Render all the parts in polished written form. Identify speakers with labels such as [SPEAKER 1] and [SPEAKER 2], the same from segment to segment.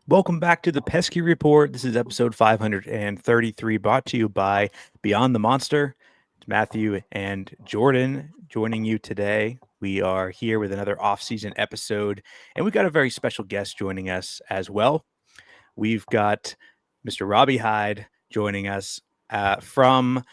[SPEAKER 1] Welcome back to the Pesky Report. This is episode 533, brought to you by Beyond the Monster. It's Matthew and Jordan joining you today. We are here with another off-season episode, and we've got a very special guest joining us as well. We've got Mr. Robbie Hyde joining us from...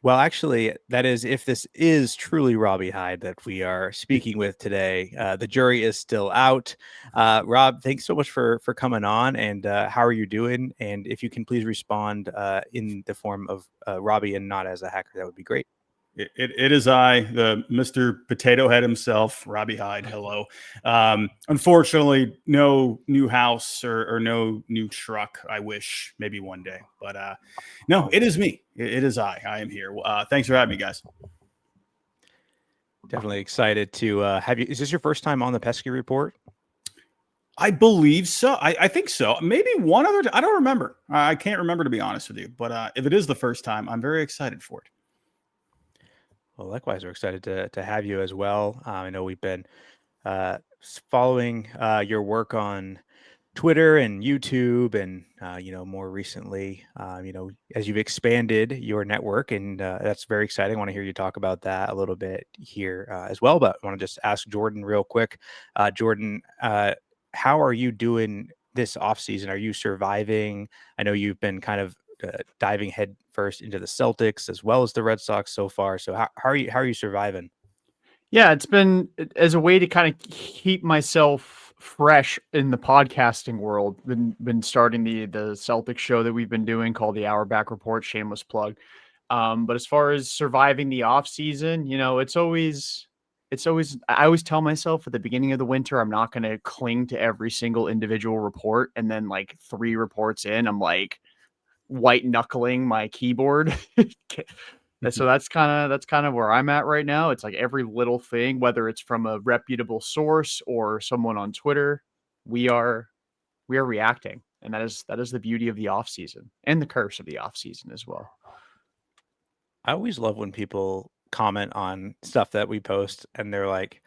[SPEAKER 1] Well, actually, that is, if this is truly Robbie Hyde that we are speaking with today, the jury is still out. Rob, thanks so much for coming on. And how are you doing? And if you can please respond in the form of Robbie and not as a hacker, that would be great.
[SPEAKER 2] It is I, the Mr. Potato Head himself, Robbie Hyde. Hello. Unfortunately, no new house or no new truck. I wish maybe one day, but no, it is me. It is I. I am here. Thanks for having me, guys.
[SPEAKER 1] Definitely excited to have you. Is this your first time on the Pesky Report?
[SPEAKER 2] I believe so. I think so. Maybe one other. I don't remember. I can't remember, to be honest with you. But if it is the first time, I'm very excited for it.
[SPEAKER 1] Well, likewise, we're excited to have you as well. I know we've been following your work on Twitter and YouTube, and more recently, as you've expanded your network, and that's very exciting. I want to hear you talk about that a little bit here as well. But I want to just ask Jordan real quick. Jordan, how are you doing this off season? Are you surviving? I know you've been kind of diving head first into the Celtics as well as the Red Sox so far. So how are you surviving?
[SPEAKER 3] Yeah, it's been as a way to kind of keep myself fresh in the podcasting world. Been starting the Celtics show that we've been doing called the Hour Back Report. Shameless plug. But as far as surviving the off season, it's always. I always tell myself at the beginning of the winter, I'm not going to cling to every single individual report, and then like 3 reports in, I'm like white knuckling my keyboard. So that's kind of where I'm at right now. It's like every little thing, whether it's from a reputable source or someone on Twitter, we are reacting. And that is the beauty of the off season and the curse of the off season as well.
[SPEAKER 1] I always love when people comment on stuff that we post and they're like,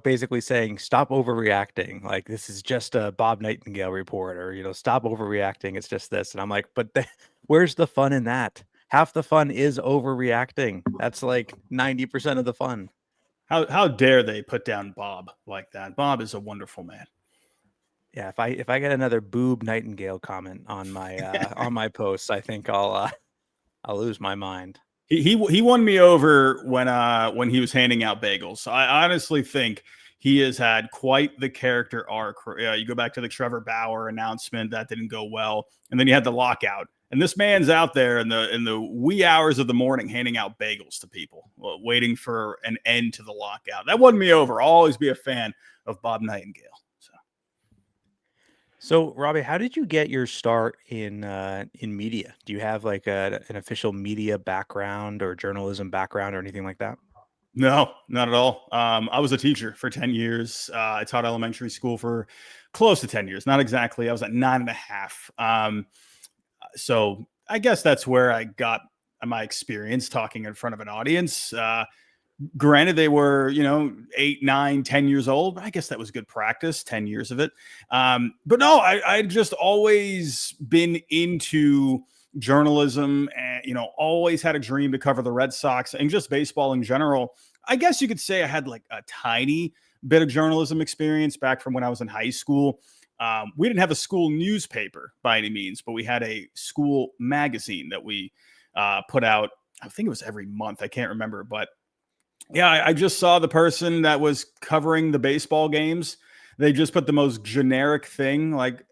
[SPEAKER 1] basically saying, stop overreacting. Like, this is just a Bob Nightingale report, or, stop overreacting. It's just this. And I'm like, but where's the fun in that? Half the fun is overreacting. That's like 90% of the fun.
[SPEAKER 2] How dare they put down Bob like that? Bob is a wonderful man.
[SPEAKER 1] Yeah, if I get another boob Nightingale comment on my on my posts, I think I'll lose my mind.
[SPEAKER 2] He won me over when he was handing out bagels. I honestly think he has had quite the character arc. You go back to the Trevor Bauer announcement, that didn't go well, and then you had the lockout. And this man's out there in the wee hours of the morning handing out bagels to people, waiting for an end to the lockout. That won me over. I'll always be a fan of Bob Nightingale.
[SPEAKER 1] So, Robbie, how did you get your start in media? Do you have like an official media background or journalism background or anything like that?
[SPEAKER 2] No, not at all. I was a teacher for 10 years. I taught elementary school for close to 10 years. Not exactly. I was at 9.5. So I guess that's where I got my experience talking in front of an audience. Granted, they were, 8, 9, 10 years old. I guess that was good practice, 10 years of it. But no, I just always been into journalism and, always had a dream to cover the Red Sox and just baseball in general. I guess you could say I had like a tiny bit of journalism experience back from when I was in high school. We didn't have a school newspaper by any means, but we had a school magazine that we put out. I think it was every month. I can't remember, but yeah, I just saw the person that was covering the baseball games. They just put the most generic thing, like,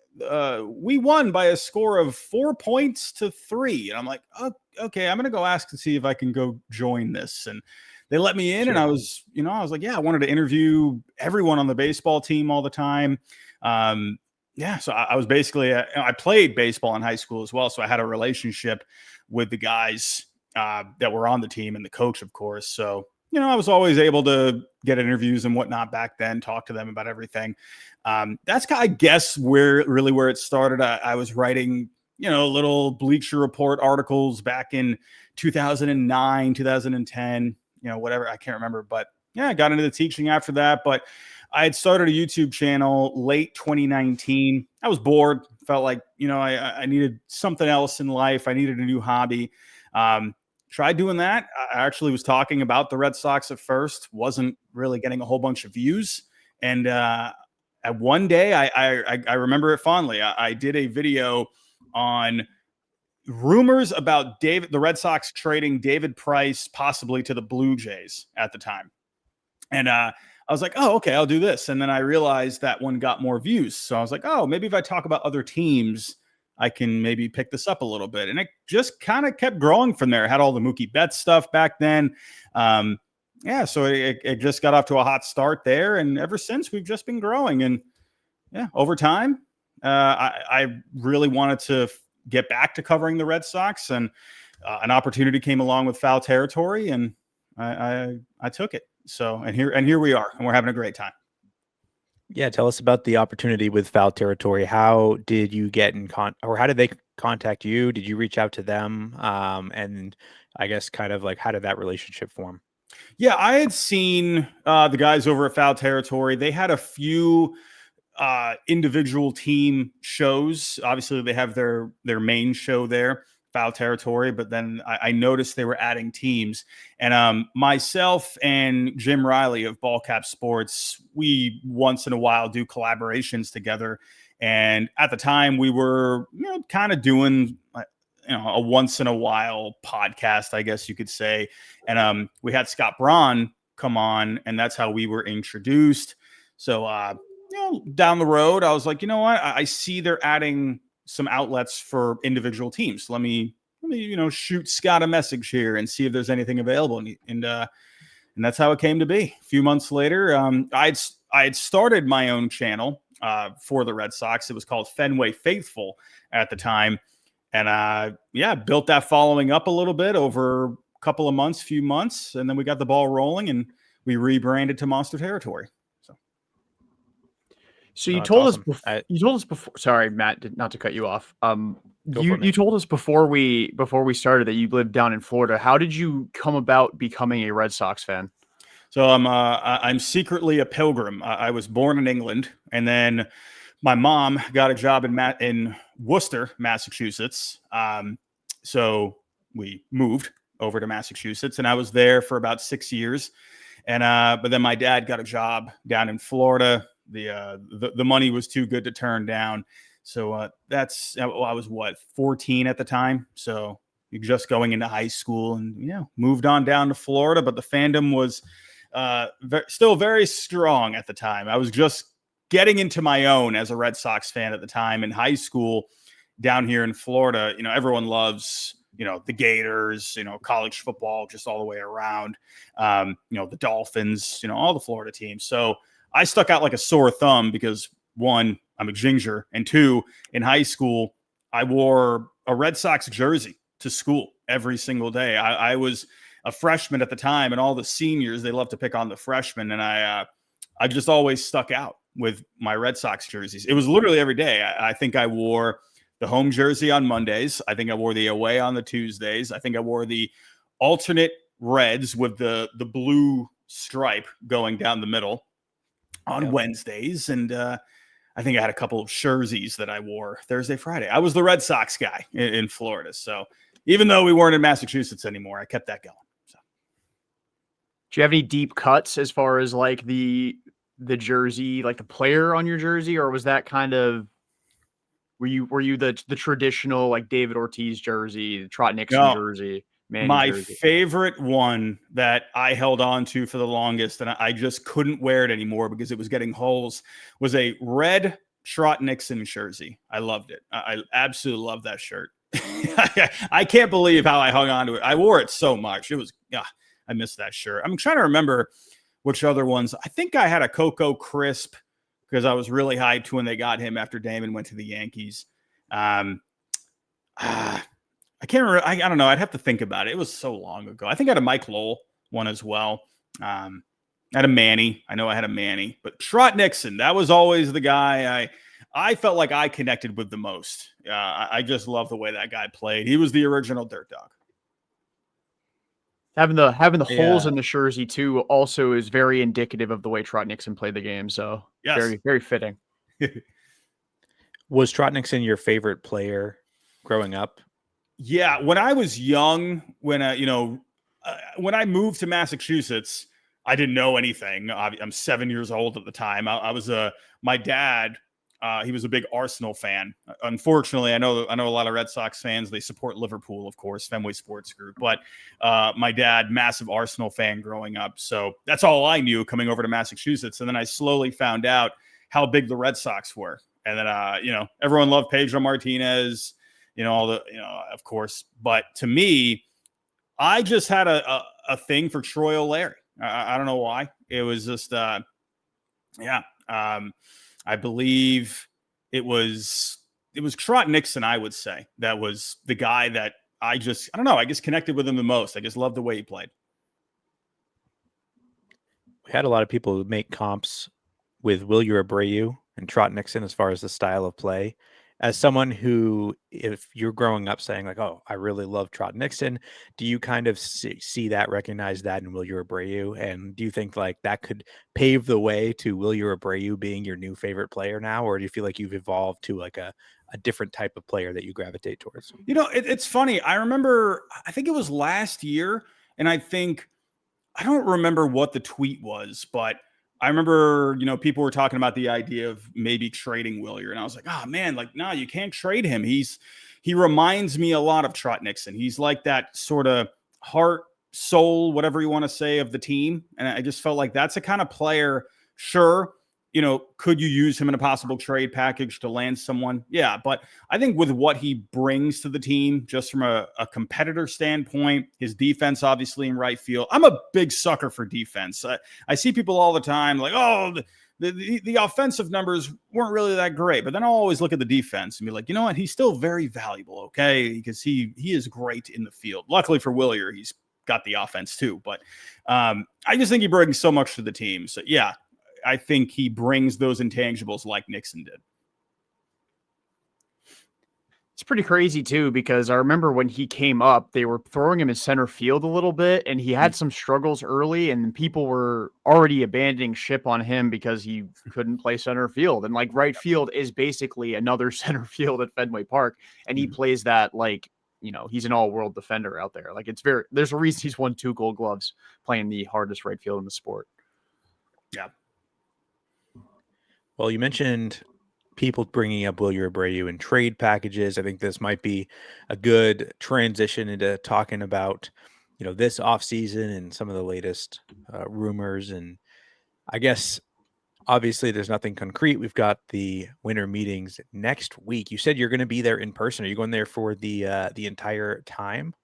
[SPEAKER 2] we won by a score of 4 points to 3. And I'm like, oh, okay, I'm going to go ask and see if I can go join this. And they let me in. Sure. And I was like, yeah, I wanted to interview everyone on the baseball team all the time. Yeah, so I was basically I played baseball in high school as well, so I had a relationship with the guys that were on the team and the coach, of course. So I was always able to get interviews and whatnot back then, talk to them about everything. That's I guess where it started. I was writing little Bleacher Report articles back in 2009, 2010, whatever, I can't remember, but yeah, I got into the teaching after that, but I had started a YouTube channel late 2019. I was bored, felt like, I needed something else in life. I needed a new hobby. Tried doing that. I actually was talking about the Red Sox at first, wasn't really getting a whole bunch of views. And at one day, I remember it fondly. I did a video on rumors about the Red Sox trading David Price possibly to the Blue Jays at the time. And I was like, oh, okay, I'll do this. And then I realized that one got more views. So I was like, oh, maybe if I talk about other teams, I can maybe pick this up a little bit. And it just kind of kept growing from there. I had all the Mookie Betts stuff back then. Yeah, so it just got off to a hot start there. And ever since, we've just been growing. And yeah, over time, I really wanted to get back to covering the Red Sox. And an opportunity came along with Foul Territory, and I took it. So, and here we are, and we're having a great time.
[SPEAKER 1] Yeah, tell us about the opportunity with Foul Territory. How did you get in or how did they contact you? Did you reach out to them? And I guess kind of like, how did that relationship form?
[SPEAKER 2] Yeah, I had seen the guys over at Foul Territory. They had a few individual team shows. Obviously, they have their main show there, Foul Territory, but then I noticed they were adding teams. And myself and Jim Riley of Ballcap Sports, we once in a while do collaborations together. And at the time, we were kind of doing a once in a while podcast, I guess you could say. And we had Scott Braun come on, and that's how we were introduced. So down the road, I was like, you know what? I see they're adding some outlets for individual teams. Let me shoot Scott a message here and see if there's anything available. And that's how it came to be. A few months later, I had started my own channel for the Red Sox. It was called Fenway Faithful at the time. And built that following up a little bit over a couple of months, few months. And then we got the ball rolling and we rebranded to Monster Territory.
[SPEAKER 3] So you told awesome. You told us before. Sorry, Matt, not to cut you off. You told us before we started that you lived down in Florida. How did you come about becoming a Red Sox fan?
[SPEAKER 2] So I'm secretly a pilgrim. I was born in England, and then my mom got a job in Worcester, Massachusetts. So we moved over to Massachusetts, and I was there for about 6 years. And but then my dad got a job down in Florida. The money was too good to turn down. So I was 14 at the time. So you're just going into high school and moved on down to Florida, but the fandom was still very strong at the time. I was just getting into my own as a Red Sox fan at the time in high school down here in Florida. Everyone loves the Gators, college football, just all the way around, the Dolphins, all the Florida teams. So I stuck out like a sore thumb because, one, I'm a ginger, and two, in high school, I wore a Red Sox jersey to school every single day. I was a freshman at the time, and all the seniors, they love to pick on the freshmen, and I just always stuck out with my Red Sox jerseys. It was literally every day. I think I wore the home jersey on Mondays. I think I wore the away on the Tuesdays. I think I wore the alternate reds with the blue stripe going down the middle on Wednesdays. And I think I had a couple of jerseys that I wore Thursday, Friday. I was the Red Sox guy in Florida. So even though we weren't in Massachusetts anymore, I kept that going. So,
[SPEAKER 3] do you have any deep cuts as far as like the jersey, like the player on your jersey, or was that kind of were you the traditional like David Ortiz jersey, the Trot Nixon jersey?
[SPEAKER 2] My favorite one that I held on to for the longest, and I just couldn't wear it anymore because it was getting holes, was a red Trot Nixon jersey. I loved it. I absolutely love that shirt. I can't believe how I hung on to it. I wore it so much. It was, I missed that shirt. I'm trying to remember which other ones. I think I had a Coco Crisp because I was really hyped when they got him after Damon went to the Yankees. I can't remember. I don't know. I'd have to think about it. It was so long ago. I think I had a Mike Lowell one as well. I had a Manny. I know I had a Manny, but Trot Nixon, that was always the guy I felt like I connected with the most. I just love the way that guy played. He was the original Dirt Dog.
[SPEAKER 3] Having the holes in the jersey too also is very indicative of the way Trot Nixon played the game. So
[SPEAKER 2] Yes.
[SPEAKER 3] very, very fitting.
[SPEAKER 1] Was Trot Nixon your favorite player growing up?
[SPEAKER 2] Yeah, when I was young, when when I moved to Massachusetts, I didn't know anything. I'm 7 years old at the time. I was my dad. He was a big Arsenal fan. Unfortunately, I know a lot of Red Sox fans. They support Liverpool, of course, Fenway Sports Group. But my dad, massive Arsenal fan growing up. So that's all I knew coming over to Massachusetts. And then I slowly found out how big the Red Sox were. And then, everyone loved Pedro Martinez, of course. But to me, I just had a thing for Troy O'Leary. I don't know why. It was just, I believe it was Trot Nixon, I would say. That was the guy that I don't know, I just connected with him the most. I just loved the way he played.
[SPEAKER 1] We had a lot of people who make comps with Wilyer Abreu and Trot Nixon as far as the style of play. As someone who, if you're growing up saying like, oh, I really love Trot Nixon, do you kind of see that, recognize that in Wilyer Abreu? And do you think like that could pave the way to Wilyer Abreu being your new favorite player now? Or do you feel like you've evolved to like a different type of player that you gravitate towards?
[SPEAKER 2] It's funny. I remember, I think it was last year, and I don't remember what the tweet was, but I remember, people were talking about the idea of maybe trading Wilyer, and I was like, oh man, like, no, you can't trade him. He reminds me a lot of Trot Nixon. He's like that sort of heart, soul, whatever you want to say, of the team. And I just felt like that's a kind of player. Sure, could you use him in a possible trade package to land someone? Yeah, but I think with what he brings to the team, just from a competitor standpoint, his defense obviously in right field. I'm a big sucker for defense. I see people all the time like, oh, the offensive numbers weren't really that great, but then I'll always look at the defense and be like, you know what? He's still very valuable, okay? Because he is great in the field. Luckily for Wilyer, he's got the offense too. But I just think he brings so much to the team. So yeah, I think he brings those intangibles like Nixon did.
[SPEAKER 3] It's pretty crazy too, because I remember when he came up, they were throwing him in center field a little bit, and he had some struggles early, and people were already abandoning ship on him because he couldn't play center field. And like right field is basically another center field at Fenway Park, and he plays that like, he's an all-world defender out there. Like there's a reason he's won 2 Gold Gloves playing the hardest right field in the sport.
[SPEAKER 2] Yeah.
[SPEAKER 1] Well, you mentioned people bringing up Wilyer Abreu in trade packages. I think this might be a good transition into talking about, this offseason and some of the latest rumors. And I guess, obviously, there's nothing concrete. We've got the winter meetings next week. You said you're going to be there in person. Are you going there for the entire time?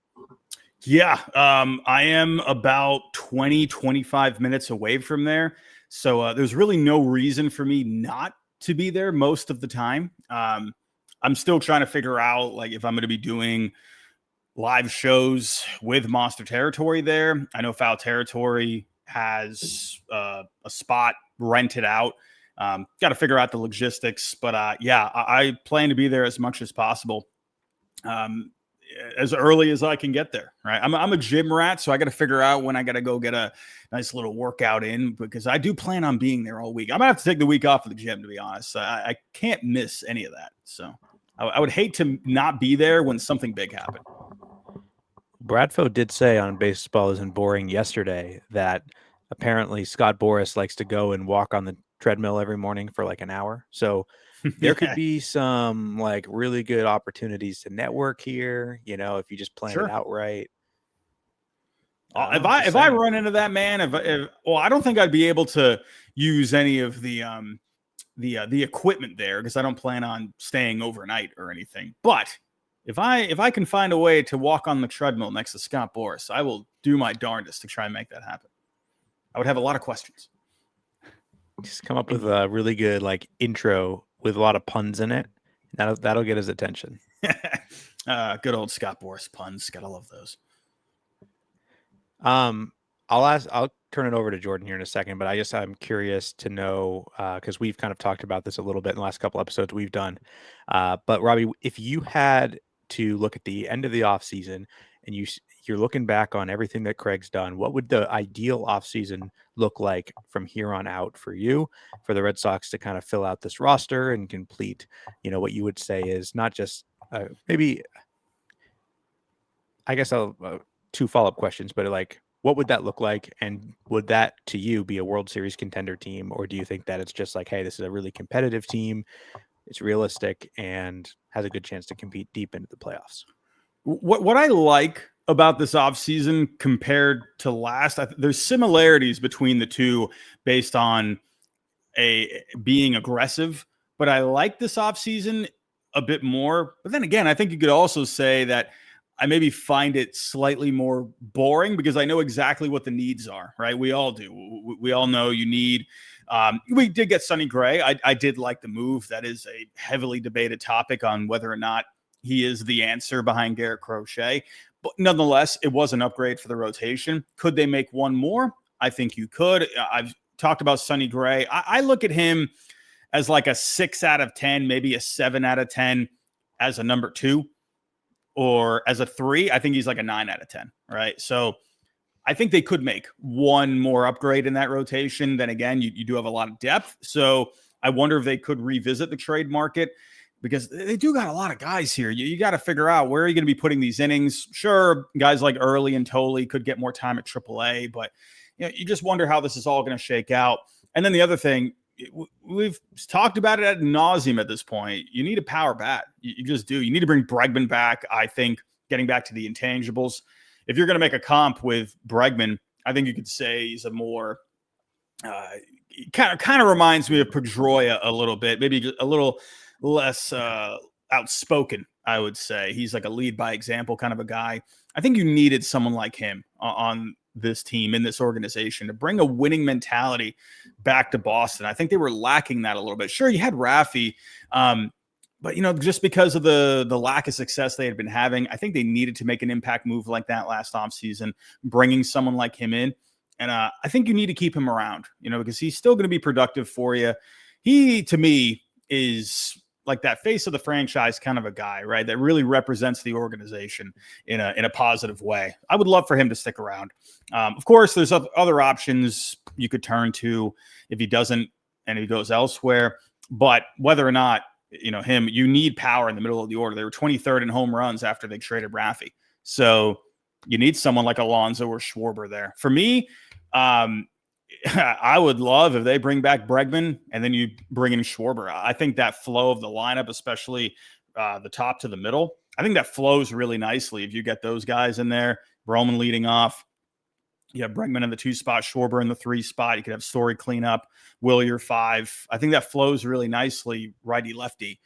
[SPEAKER 2] Yeah, I am about 25 minutes away from there. So there's really no reason for me not to be there most of the time. I'm still trying to figure out like if I'm going to be doing live shows with Monster Territory there. I know Foul Territory has a spot rented out. Got to figure out the logistics, but I plan to be there as much as possible. As early as I can get there, right? I'm a gym rat, so I got to figure out when I got to go get a nice little workout in, because I do plan on being there all week. I'm gonna have to take the week off of the gym, to be honest. I can't miss any of that. So I would hate to not be there when something big happened.
[SPEAKER 1] Bradfo did say on Baseball Isn't Boring yesterday that apparently Scott Boras likes to go and walk on the treadmill every morning for like an hour. So there could be some like really good opportunities to network here, if you just plan it out right.
[SPEAKER 2] If I run into that man, I don't think I'd be able to use any of the equipment there, because I don't plan on staying overnight or anything. But if I can find a way to walk on the treadmill next to Scott Boras, I will do my darndest to try and make that happen. I would have a lot of questions.
[SPEAKER 1] Just come up with a really good like intro with a lot of puns in it. That'll get his attention.
[SPEAKER 2] Good old Scott Boras puns. Gotta love those.
[SPEAKER 1] I'll turn it over to Jordan here in a second, but I'm curious to know because we've kind of talked about this a little bit in the last couple episodes we've done. But Robbie, if you had to look at the end of the offseason and you're looking back on everything that Craig's done, what would the ideal offseason look like from here on out for you, for the Red Sox to kind of fill out this roster and complete, what you would say is not just maybe, I guess I'll 2 follow-up questions, but like, what would that look like? And would that to you be a World Series contender team? Or do you think that it's just like, hey, this is a really competitive team, it's realistic and has a good chance to compete deep into the playoffs?
[SPEAKER 2] What I like about this offseason compared to last, there's similarities between the two based on being aggressive, but I like this offseason a bit more. But then again, I think you could also say that I maybe find it slightly more boring because I know exactly what the needs are, right? We all do. We all know you need. We did get Sonny Gray. I did like the move. That is a heavily debated topic on whether or not he is the answer behind Garrett Crochet. But nonetheless, it was an upgrade for the rotation. Could they make one more? I think you could. I've talked about Sonny Gray. I look at him as like a 6 out of 10, maybe a 7 out of 10 as a number 2. Or as a 3, I think he's like a 9 out of 10, right? So I think they could make one more upgrade in that rotation. Then again, you do have a lot of depth. So I wonder if they could revisit the trade market because they do got a lot of guys here. You got to figure out where are you going to be putting these innings. Sure, guys like Early and Tolley could get more time at AAA, but you just wonder how this is all going to shake out. And then the other thing, we've talked about it ad nauseum at this point. You need a power bat. You just do. You need to bring Bregman back. I think getting back to the intangibles. If you're going to make a comp with Bregman, I think you could say he's a more kind of reminds me of Pedroia a little bit, maybe a little less outspoken. I would say he's like a lead by example kind of a guy. I think you needed someone like him on this team, in this organization, to bring a winning mentality back to Boston. I think they were lacking that a little bit. Sure, you had Rafi, but just because of the lack of success they had been having, I think they needed to make an impact move like that last offseason, bringing someone like him in. And I think you need to keep him around, because he's still going to be productive for you. He, to me, is like that face of the franchise kind of a guy, right? That really represents the organization in a positive way. I would love for him to stick around. Of course, there's other options you could turn to if he doesn't and he goes elsewhere. But whether or not, him, you need power in the middle of the order. They were 23rd in home runs after they traded Rafi. So you need someone like Alonso or Schwarber there. For me, I would love if they bring back Bregman and then you bring in Schwarber. I think that flow of the lineup, especially the top to the middle, I think that flows really nicely if you get those guys in there. Roman leading off. You have Bregman in the 2 spot, Schwarber in the 3 spot. You could have Story clean up, Willier 5. I think that flows really nicely, righty-lefty.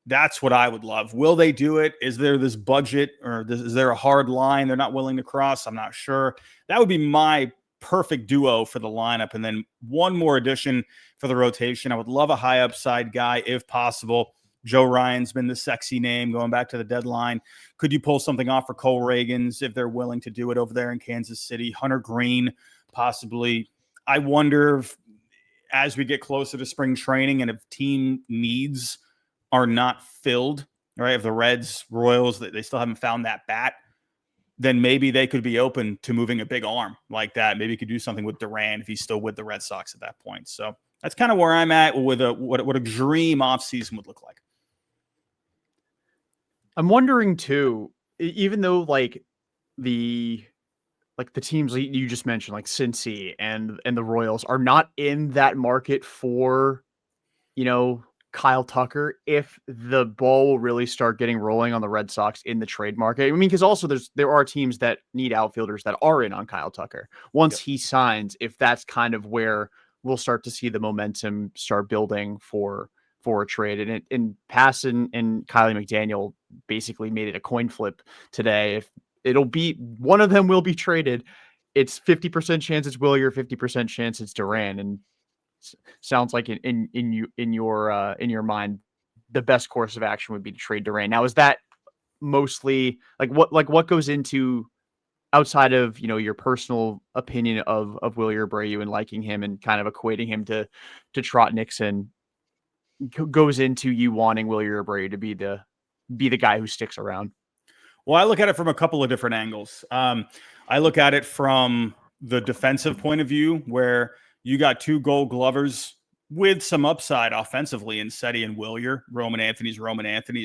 [SPEAKER 2] That's what I would love. Will they do it? Is there this budget or is there a hard line they're not willing to cross? I'm not sure. That would be my perfect duo for the lineup. And then one more addition for the rotation. I would love a high upside guy if possible. Joe Ryan's been the sexy name going back to the deadline. Could you pull something off for Cole Reagans if they're willing to do it over there in Kansas City? Hunter Green, possibly. I wonder if as we get closer to spring training and if team needs are not filled, right? If the Reds, Royals, they still haven't found that bat, then maybe they could be open to moving a big arm like that. Maybe you could do something with Duran if he's still with the Red Sox at that point. So that's kind of where I'm at with what a dream offseason would look like.
[SPEAKER 3] I'm wondering too, even though like the teams you just mentioned, like Cincy and the Royals are not in that market for, Kyle Tucker, if the ball will really start getting rolling on the Red Sox in the trade market. I mean, because also there are teams that need outfielders that are in on Kyle Tucker. Once he signs, if that's kind of where we'll start to see the momentum start building for a trade. And Passan and Kylie McDaniel basically made it a coin flip today. If it'll be one of them will be traded, it's 50% chance it's Willier, 50% chance it's Duran. And sounds like in your mind, the best course of action would be to trade Durant. Now, is that mostly what goes into outside of your personal opinion of Willie Abreu and liking him and kind of equating him to Trot Nixon goes into you wanting Willie Abreu to be the guy who sticks around?
[SPEAKER 2] Well, I look at it from a couple of different angles. I look at it from the defensive point of view, where you got two Gold Glovers with some upside offensively in Seti and Willier. Roman Anthony's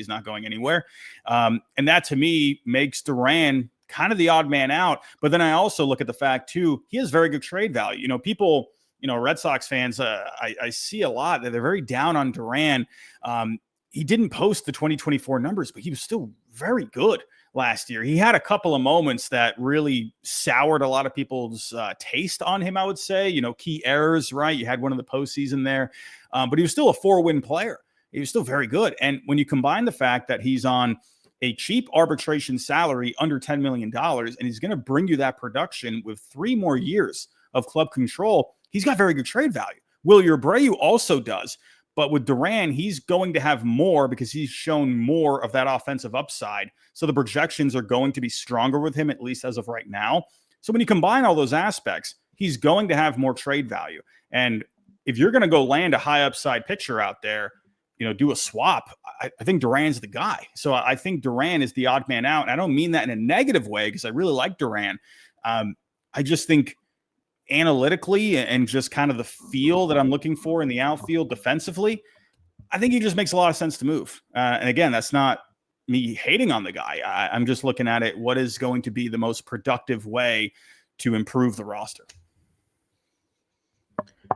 [SPEAKER 2] not going anywhere. And that to me makes Duran kind of the odd man out. But then I also look at the fact too, he has very good trade value. People, Red Sox fans, I see a lot that they're very down on Duran. He didn't post the 2024 numbers, but he was still very good last year. He had a couple of moments that really soured a lot of people's taste on him, I would say. Key errors, right? You had one in the postseason there, but he was still a 4-win player. He was still very good. And when you combine the fact that he's on a cheap arbitration salary under $10 million, and he's going to bring you that production with 3 more years of club control, he's got very good trade value. Willie Abreu also does. But with Duran, he's going to have more because he's shown more of that offensive upside. So the projections are going to be stronger with him, at least as of right now. So when you combine all those aspects, he's going to have more trade value. And if you're going to go land a high upside pitcher out there, do a swap, I think Duran's the guy. So I think Duran is the odd man out. And I don't mean that in a negative way, because I really like Duran. I just think analytically and just kind of the feel that I'm looking for in the outfield defensively, I think he just makes a lot of sense to move. And again, that's not me hating on the guy. I'm just looking at it. What is going to be the most productive way to improve the roster?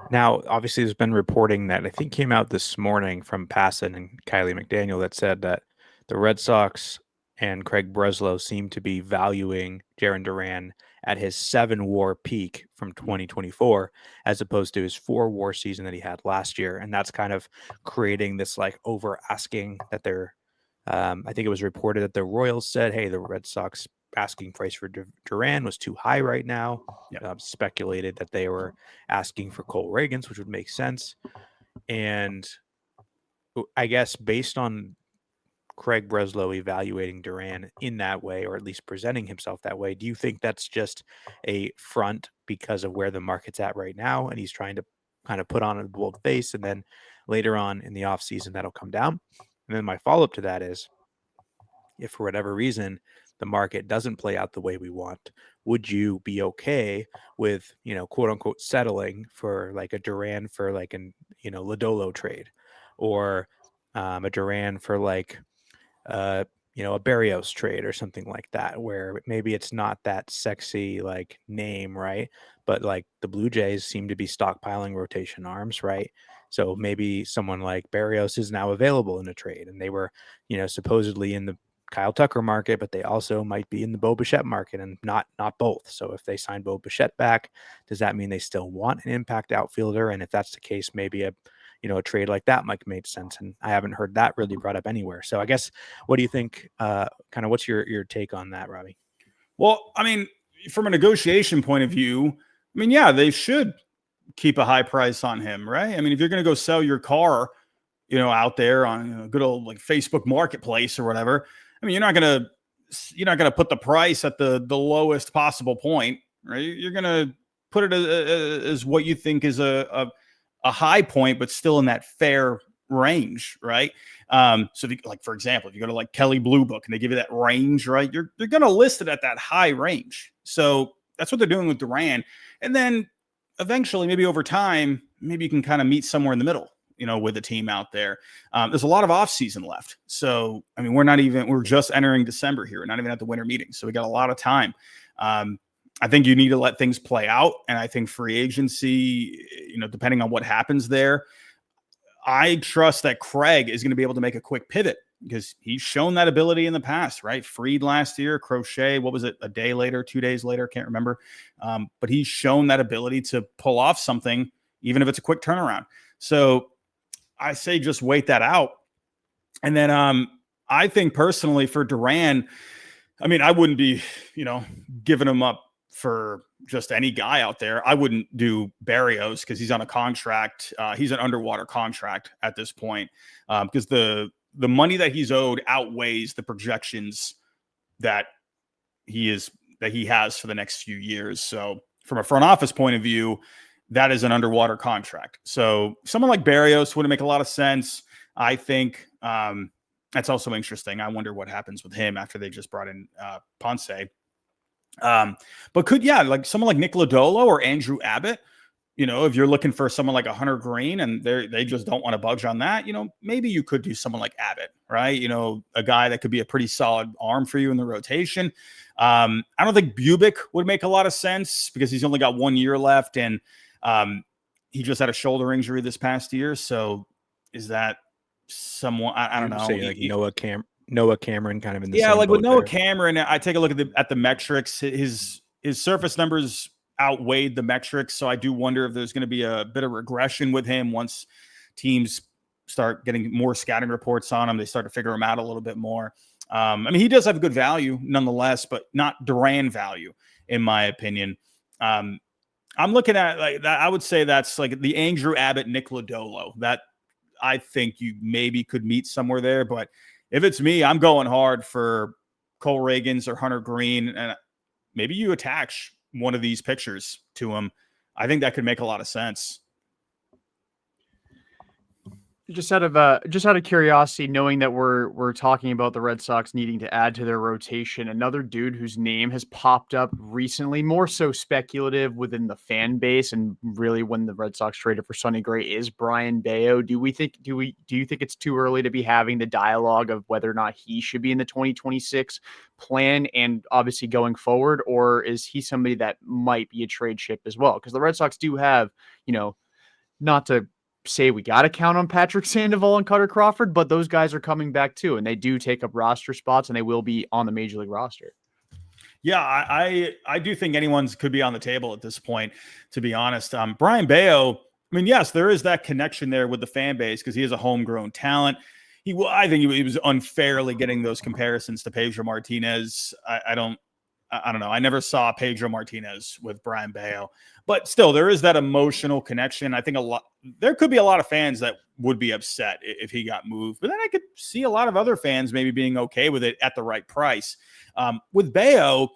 [SPEAKER 1] Now, obviously, there's been reporting that I think came out this morning from Passan and Kylie McDaniel that said that the Red Sox and Craig Breslow seem to be valuing Jarren Duran at his 7-WAR peak from 2024, as opposed to his 4-WAR season that he had last year. And that's kind of creating this over asking that they're, I think it was reported that the Royals said, hey, the Red Sox asking price for Duran was too high right now.
[SPEAKER 2] Yep.
[SPEAKER 1] Speculated that they were asking for Cole Reagans, which would make sense. And I guess based on Craig Breslow evaluating Duran in that way, or at least presenting himself that way, do you think that's just a front because of where the market's at right now, and he's trying to kind of put on a bold face, and then later on in the offseason that'll come down? And then my follow-up to that is, if for whatever reason the market doesn't play out the way we want, would you be okay with, quote unquote, settling for a Duran for an, Lodolo trade, or a Duran for a Berrios trade or something like that, where maybe it's not that sexy name, right? But the Blue Jays seem to be stockpiling rotation arms, right? So maybe someone like Berrios is now available in a trade, and they were, supposedly in the Kyle Tucker market, but they also might be in the Bo Bichette market, and not both. So if they sign Bo Bichette back, does that mean they still want an impact outfielder? And if that's the case, maybe a trade like that might make sense. And I haven't heard that really brought up anywhere. So I guess, what do you think? Kind of what's your take on that, Robbie?
[SPEAKER 2] Well, I mean, from a negotiation point of view, yeah, they should keep a high price on him, right? I mean, if you're going to go sell your car, out there on a good old Facebook Marketplace or whatever, you're not going to put the price at the lowest possible point, right? You're going to put it as what you think is a high point, but still in that fair range, right? So if you, for example, if you go to Kelly Blue Book and they give you that range, right, you're going to list it at that high range. So that's what they're doing with Duran. And then eventually, maybe over time, maybe you can kind of meet somewhere in the middle, with the team out there. There's a lot of off season left. So, we're just entering December here. We're not even at the winter meeting. So we got a lot of time. I think you need to let things play out. And I think free agency, depending on what happens there, I trust that Craig is going to be able to make a quick pivot, because he's shown that ability in the past, right? Fried last year, Crochet, what was it, a day later, 2 days later, can't remember. But he's shown that ability to pull off something, even if it's a quick turnaround. So I say just wait that out. And then I think personally for Duran, I wouldn't be, giving him up for just any guy out there. I wouldn't do Barrios because he's on a contract. He's an underwater contract at this point because the money that he's owed outweighs the projections that he has for the next few years. So from a front office point of view, that is an underwater contract. So someone like Barrios wouldn't make a lot of sense. I think that's also interesting. I wonder what happens with him after they just brought in Ponce. But like someone like Nick Lodolo or Andrew Abbott, if you're looking for someone like a Hunter Green and they just don't want to budge on that, maybe you could do someone like Abbott, right? A guy that could be a pretty solid arm for you in the rotation. I don't think Bubic would make a lot of sense because he's only got 1 year left and he just had a shoulder injury this past year. So is that someone, I don't know.
[SPEAKER 1] Say like Noah Cameron kind of in the same
[SPEAKER 2] like with
[SPEAKER 1] boat
[SPEAKER 2] Noah
[SPEAKER 1] there.
[SPEAKER 2] Cameron, I take a look at the metrics. His surface numbers outweighed the metrics, so I do wonder if there's going to be a bit of regression with him once teams start getting more scouting reports on him. They start to figure him out a little bit more. He does have good value nonetheless, but not Duran value in my opinion. I'm looking at like that. I would say that's like the Andrew Abbott, Nick Lodolo. That I think you maybe could meet somewhere there, but if it's me, I'm going hard for Cole Reagans or Hunter Green, and maybe you attach one of these pictures to him. I think that could make a lot of sense.
[SPEAKER 3] Just out of curiosity, knowing that we're talking about the Red Sox needing to add to their rotation, another dude whose name has popped up recently, more so speculative within the fan base, and really when the Red Sox traded for Sonny Gray, is Brayan Bello. Do you think it's too early to be having the dialogue of whether or not he should be in the 2026 plan and obviously going forward, or is he somebody that might be a trade chip as well? Because the Red Sox do have, not to say we got to count on Patrick Sandoval and Cutter Crawford, but those guys are coming back too, and they do take up roster spots, and they will be on the Major League roster.
[SPEAKER 2] Yeah, I do think anyone's could be on the table at this point, to be honest. Brayan Bello, yes, there is that connection there with the fan base because he is a homegrown talent. I think he was unfairly getting those comparisons to Pedro Martinez. I don't know. I never saw Pedro Martinez with Brayan Bello, but still there is that emotional connection. I think there could be a lot of fans that would be upset if he got moved, but then I could see a lot of other fans maybe being okay with it at the right price. With Bello,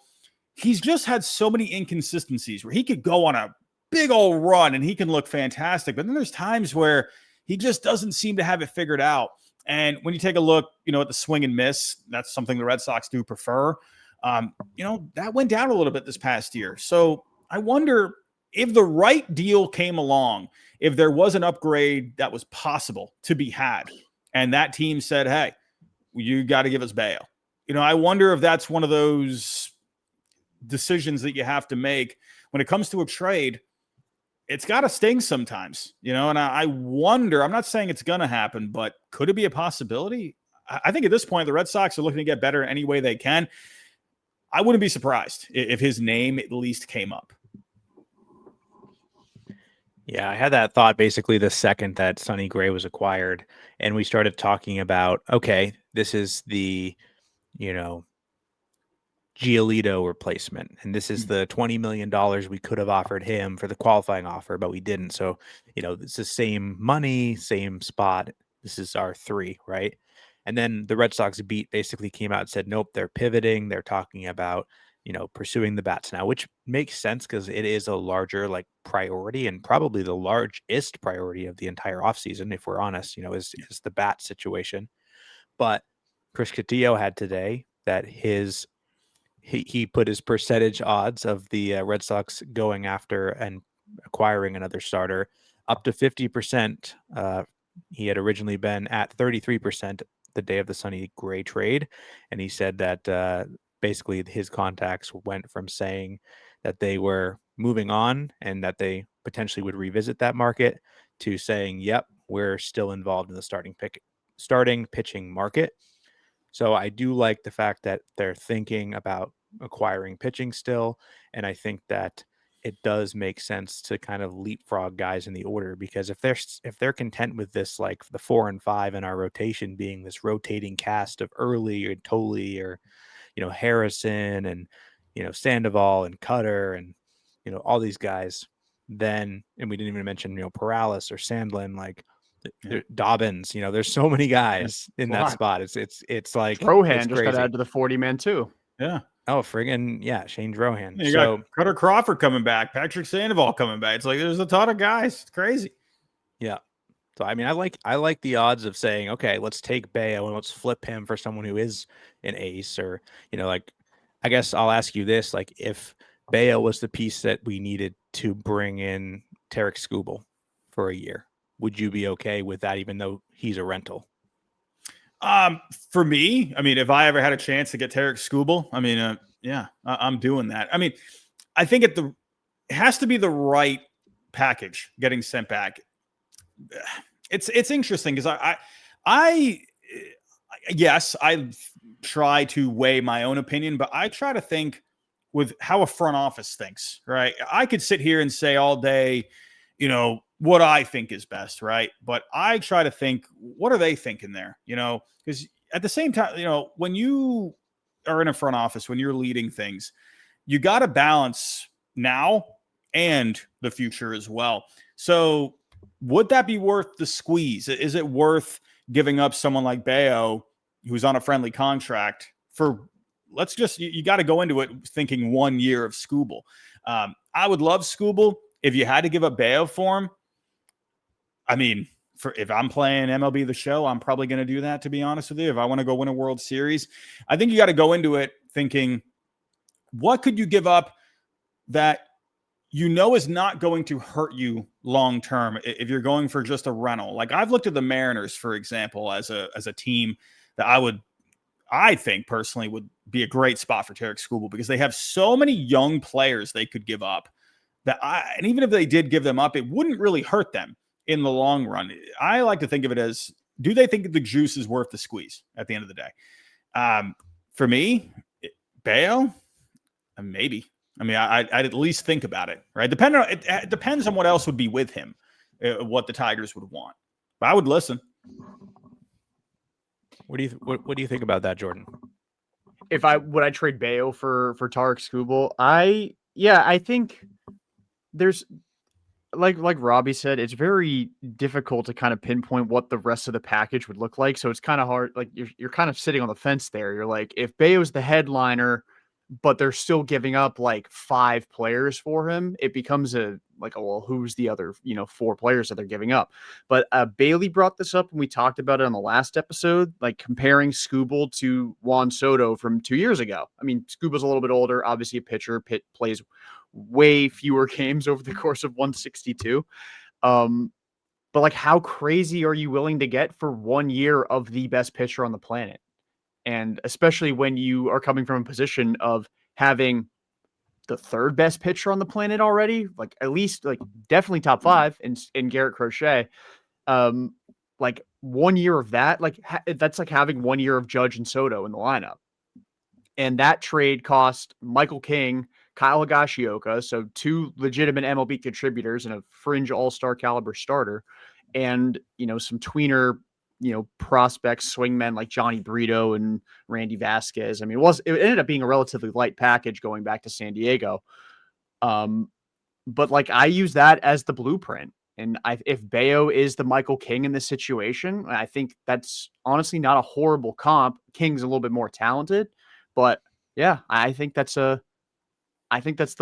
[SPEAKER 2] he's just had so many inconsistencies where he could go on a big old run and he can look fantastic, but then there's times where he just doesn't seem to have it figured out. And when you take a look, at the swing and miss, that's something the Red Sox do prefer. That went down a little bit this past year. So I wonder if the right deal came along, if there was an upgrade that was possible to be had, and that team said, hey, you got to give us Bello. I wonder if that's one of those decisions that you have to make when it comes to a trade. It's got to sting sometimes, and I wonder, I'm not saying it's going to happen, but could it be a possibility? I think at this point, the Red Sox are looking to get better any way they can. I wouldn't be surprised if his name at least came up.
[SPEAKER 1] Yeah, I had that thought basically the second that Sonny Gray was acquired, and we started talking about, okay, this is the, Giolito replacement, and this is the $20 million we could have offered him for the qualifying offer, but we didn't. So, it's the same money, same spot. This is our 3, right? And then the Red Sox beat basically came out and said, nope, they're pivoting. They're talking about, pursuing the bats now, which makes sense because it is a larger priority and probably the largest priority of the entire offseason, if we're honest, is the bat situation. But Chris Castillo had today that he put his percentage odds of the Red Sox going after and acquiring another starter up to 50%. He had originally been at 33% the day of the Sonny Gray trade. And he said that basically his contacts went from saying that they were moving on and that they potentially would revisit that market to saying, yep, we're still involved in the starting pitching market. So I do like the fact that they're thinking about acquiring pitching still. And I think that it does make sense to kind of leapfrog guys in the order, because if they're content with this, like the 4 and 5 in our rotation being this rotating cast of Early or Tolley or, Harrison and, Sandoval and Cutter and all these guys, then, and we didn't even mention Perales or Sandlin, like Dobbins. There's so many guys in that spot. It's like
[SPEAKER 3] Rohan just got added to the 40-man too.
[SPEAKER 2] Yeah.
[SPEAKER 1] Oh, friggin' yeah, Shane Drohan.
[SPEAKER 2] You got Cutter Crawford coming back, Patrick Sandoval coming back. It's like there's a ton of guys. It's crazy.
[SPEAKER 1] Yeah. So I mean, I like the odds of saying, okay, let's take Bayo and let's flip him for someone who is an ace, or like, I guess I'll ask you this: like, if Bayo was the piece that we needed to bring in Tarek Skubal for a year, would you be okay with that, even though he's a rental?
[SPEAKER 2] For me, I mean, if I ever had a chance to get Tarek Skubal, I mean, yeah, I'm doing that. I mean, I think it has to be the right package getting sent back. It's interesting because yes, I try to weigh my own opinion, but I try to think with how a front office thinks, right? I could sit here and say all day, what I think is best, right? But I try to think, what are they thinking there? Because at the same time, when you are in a front office, when you're leading things, you got to balance now and the future as well. So would that be worth the squeeze? Is it worth giving up someone like Bayo, who's on a friendly contract, for you got to go into it thinking 1 year of Skubal. I would love Skubal. If you had to give up Bayo for him, I mean, if I'm playing MLB The Show, I'm probably going to do that, to be honest with you. If I want to go win a World Series, I think you got to go into it thinking, what could you give up that is not going to hurt you long term if you're going for just a rental? Like, I've looked at the Mariners, for example, as a team that I think personally would be a great spot for Tarek Skubal, because they have so many young players they could give up and even if they did give them up, it wouldn't really hurt them in the long run. I like to think of it as, do they think the juice is worth the squeeze at the end of the day? For me, Bayo, maybe. I mean, I'd at least think about it, right? It depends on what else would be with him, what the Tigers would want. But I would listen.
[SPEAKER 1] What do you think about that, Jordan?
[SPEAKER 3] Would I trade Bayo for Tarek Skubal? I think there's, like Robbie said, it's very difficult to kind of pinpoint what the rest of the package would look like. So it's kind of hard. Like, you're kind of sitting on the fence there. You're like, if Bayo's the headliner, but they're still giving up like 5 players for him, it becomes well, who's the other 4 players that they're giving up? But Bailey brought this up when we talked about it on the last episode, like comparing Skubal to Juan Soto from 2 years ago. I mean, Skubal's a little bit older, obviously a pitcher. Pitt plays way fewer games over the course of 162. But like, how crazy are you willing to get for 1 year of the best pitcher on the planet? And especially when you are coming from a position of having the 3rd best pitcher on the planet already, like at least like definitely top 5 in Garrett Crochet. Like 1 year of that, like that's like having 1 year of Judge and Soto in the lineup. And that trade cost Michael King, Kyle Higashioka, so 2 legitimate MLB contributors and a fringe all-star caliber starter, and some tweener prospects, swingmen like Johnny Brito and Randy Vasquez. I mean, it ended up being a relatively light package going back to San Diego. But like, I use that as the blueprint. And if Bayo is the Michael King in this situation, I think that's honestly not a horrible comp. King's a little bit more talented, but yeah, I think that's the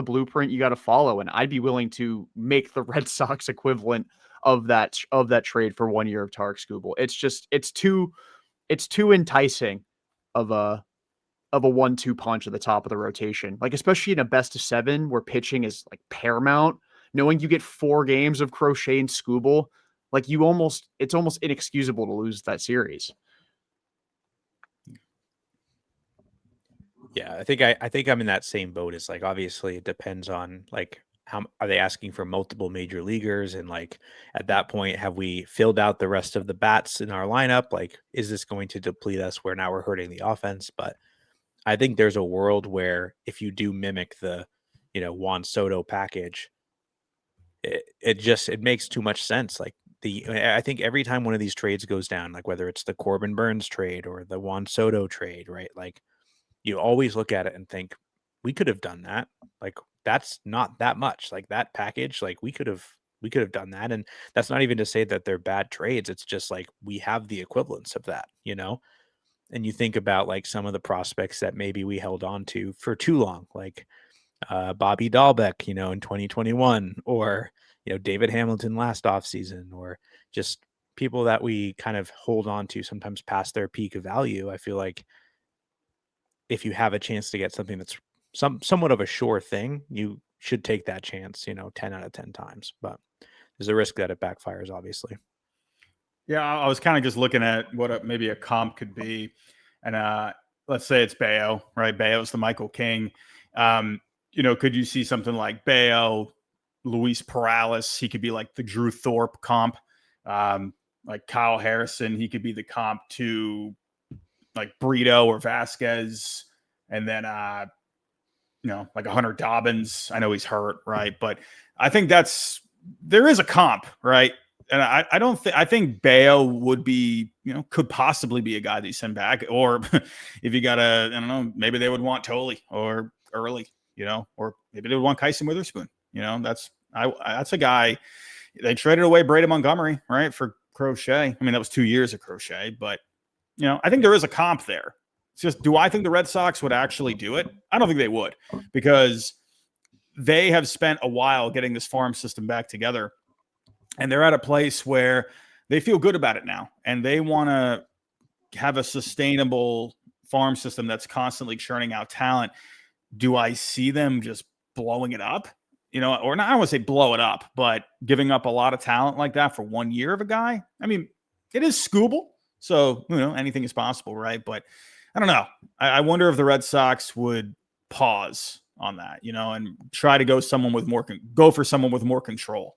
[SPEAKER 3] blueprint you got to follow. And I'd be willing to make the Red Sox equivalent of that trade for 1 year of Tarek Skubal. It's too enticing of a 1-2 punch at the top of the rotation. Like, especially in a best of 7 where pitching is like paramount, knowing you get 4 games of Crochet and Skubal, like it's almost inexcusable to lose that series.
[SPEAKER 1] Yeah, I think I'm in that same boat. It's like, obviously it depends on like, how are they asking for multiple major leaguers, and like, at that point, have we filled out the rest of the bats in our lineup? Like, is this going to deplete us where now we're hurting the offense? But I think there's a world where if you do mimic the Juan Soto package, it makes too much sense. Like, I think every time one of these trades goes down, like whether it's the Corbin Burns trade or the Juan Soto trade, right? Like, you always look at it and think, we could have done that. Like, that's not that much. Like, that package, like, we could have done that. And that's not even to say that they're bad trades. It's just like we have the equivalence of that, And you think about like some of the prospects that maybe we held on to for too long, like Bobby Dahlbeck, in 2021, or David Hamilton last offseason, or just people that we kind of hold on to sometimes past their peak of value. I feel like if you have a chance to get something that's somewhat of a sure thing, you should take that chance, 10 out of 10 times. But there's a risk that it backfires, obviously.
[SPEAKER 2] Yeah, I was kind of just looking at what maybe a comp could be. And let's say it's Bayo, right? Bayo's the Michael King. Could you see something like Bayo, Luis Perales? He could be like the Drew Thorpe comp. Like Kyle Harrison, he could be the comp to like Brito or Vasquez. And then, like a Hunter Dobbins. I know he's hurt, right? But I think there is a comp, right? And I think Bayo would be, could possibly be a guy that you send back. Or if you got I don't know, maybe they would want Tolley or Early, or maybe they would want Kyson Witherspoon. That's a guy. They traded away Brady Montgomery, right, for Crochet. I mean, that was 2 years of Crochet, but I think there is a comp there. It's just, do I think the Red Sox would actually do it? I don't think they would, because they have spent a while getting this farm system back together, and they're at a place where they feel good about it now, and they want to have a sustainable farm system that's constantly churning out talent. Do I see them just blowing it up? Or not, I don't want to say blow it up, but giving up a lot of talent like that for 1 year of a guy. I mean, it is Scooble, so anything is possible, right? But I don't know. I wonder if the Red Sox would pause on that, and try to go for someone with more control.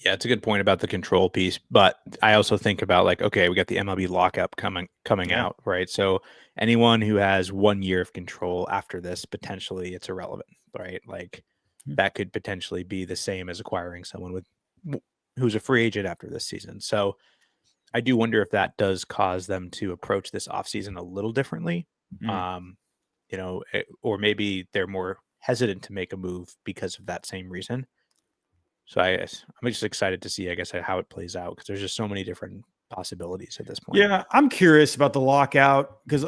[SPEAKER 1] Yeah, it's a good point about the control piece, but I also think about like, okay, we got the MLB lockup coming out, right? So anyone who has 1 year of control after this, potentially it's irrelevant, right? Like that could potentially be the same as acquiring someone who's a free agent after this season. So I do wonder if that does cause them to approach this offseason a little differently. Or maybe they're more hesitant to make a move because of that same reason. So I'm just excited to see, I guess, how it plays out, because there's just so many different possibilities at this point.
[SPEAKER 2] Yeah, I'm curious about the lockout because,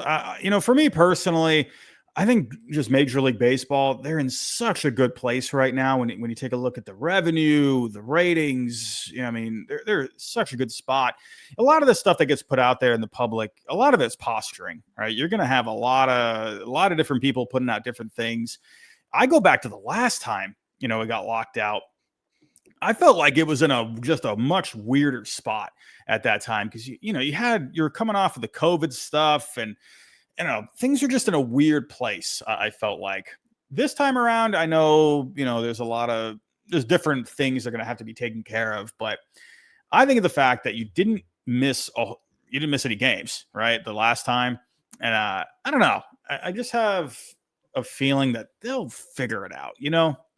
[SPEAKER 2] for me personally, I think just Major League Baseball, they're in such a good place right now. When you take a look at the revenue, the ratings, I mean, they're such a good spot. A lot of the stuff that gets put out there in the public, a lot of it's posturing, right? You're going to have a lot of different people putting out different things. I go back to the last time, it got locked out. I felt like it was in just a much weirder spot at that time, because you're coming off of the COVID stuff, and things are just in a weird place. I felt like this time around, I know there's different things that are going to have to be taken care of, but I think of the fact that you didn't miss any games, right, the last time, and I don't know, I just have a feeling that they'll figure it out,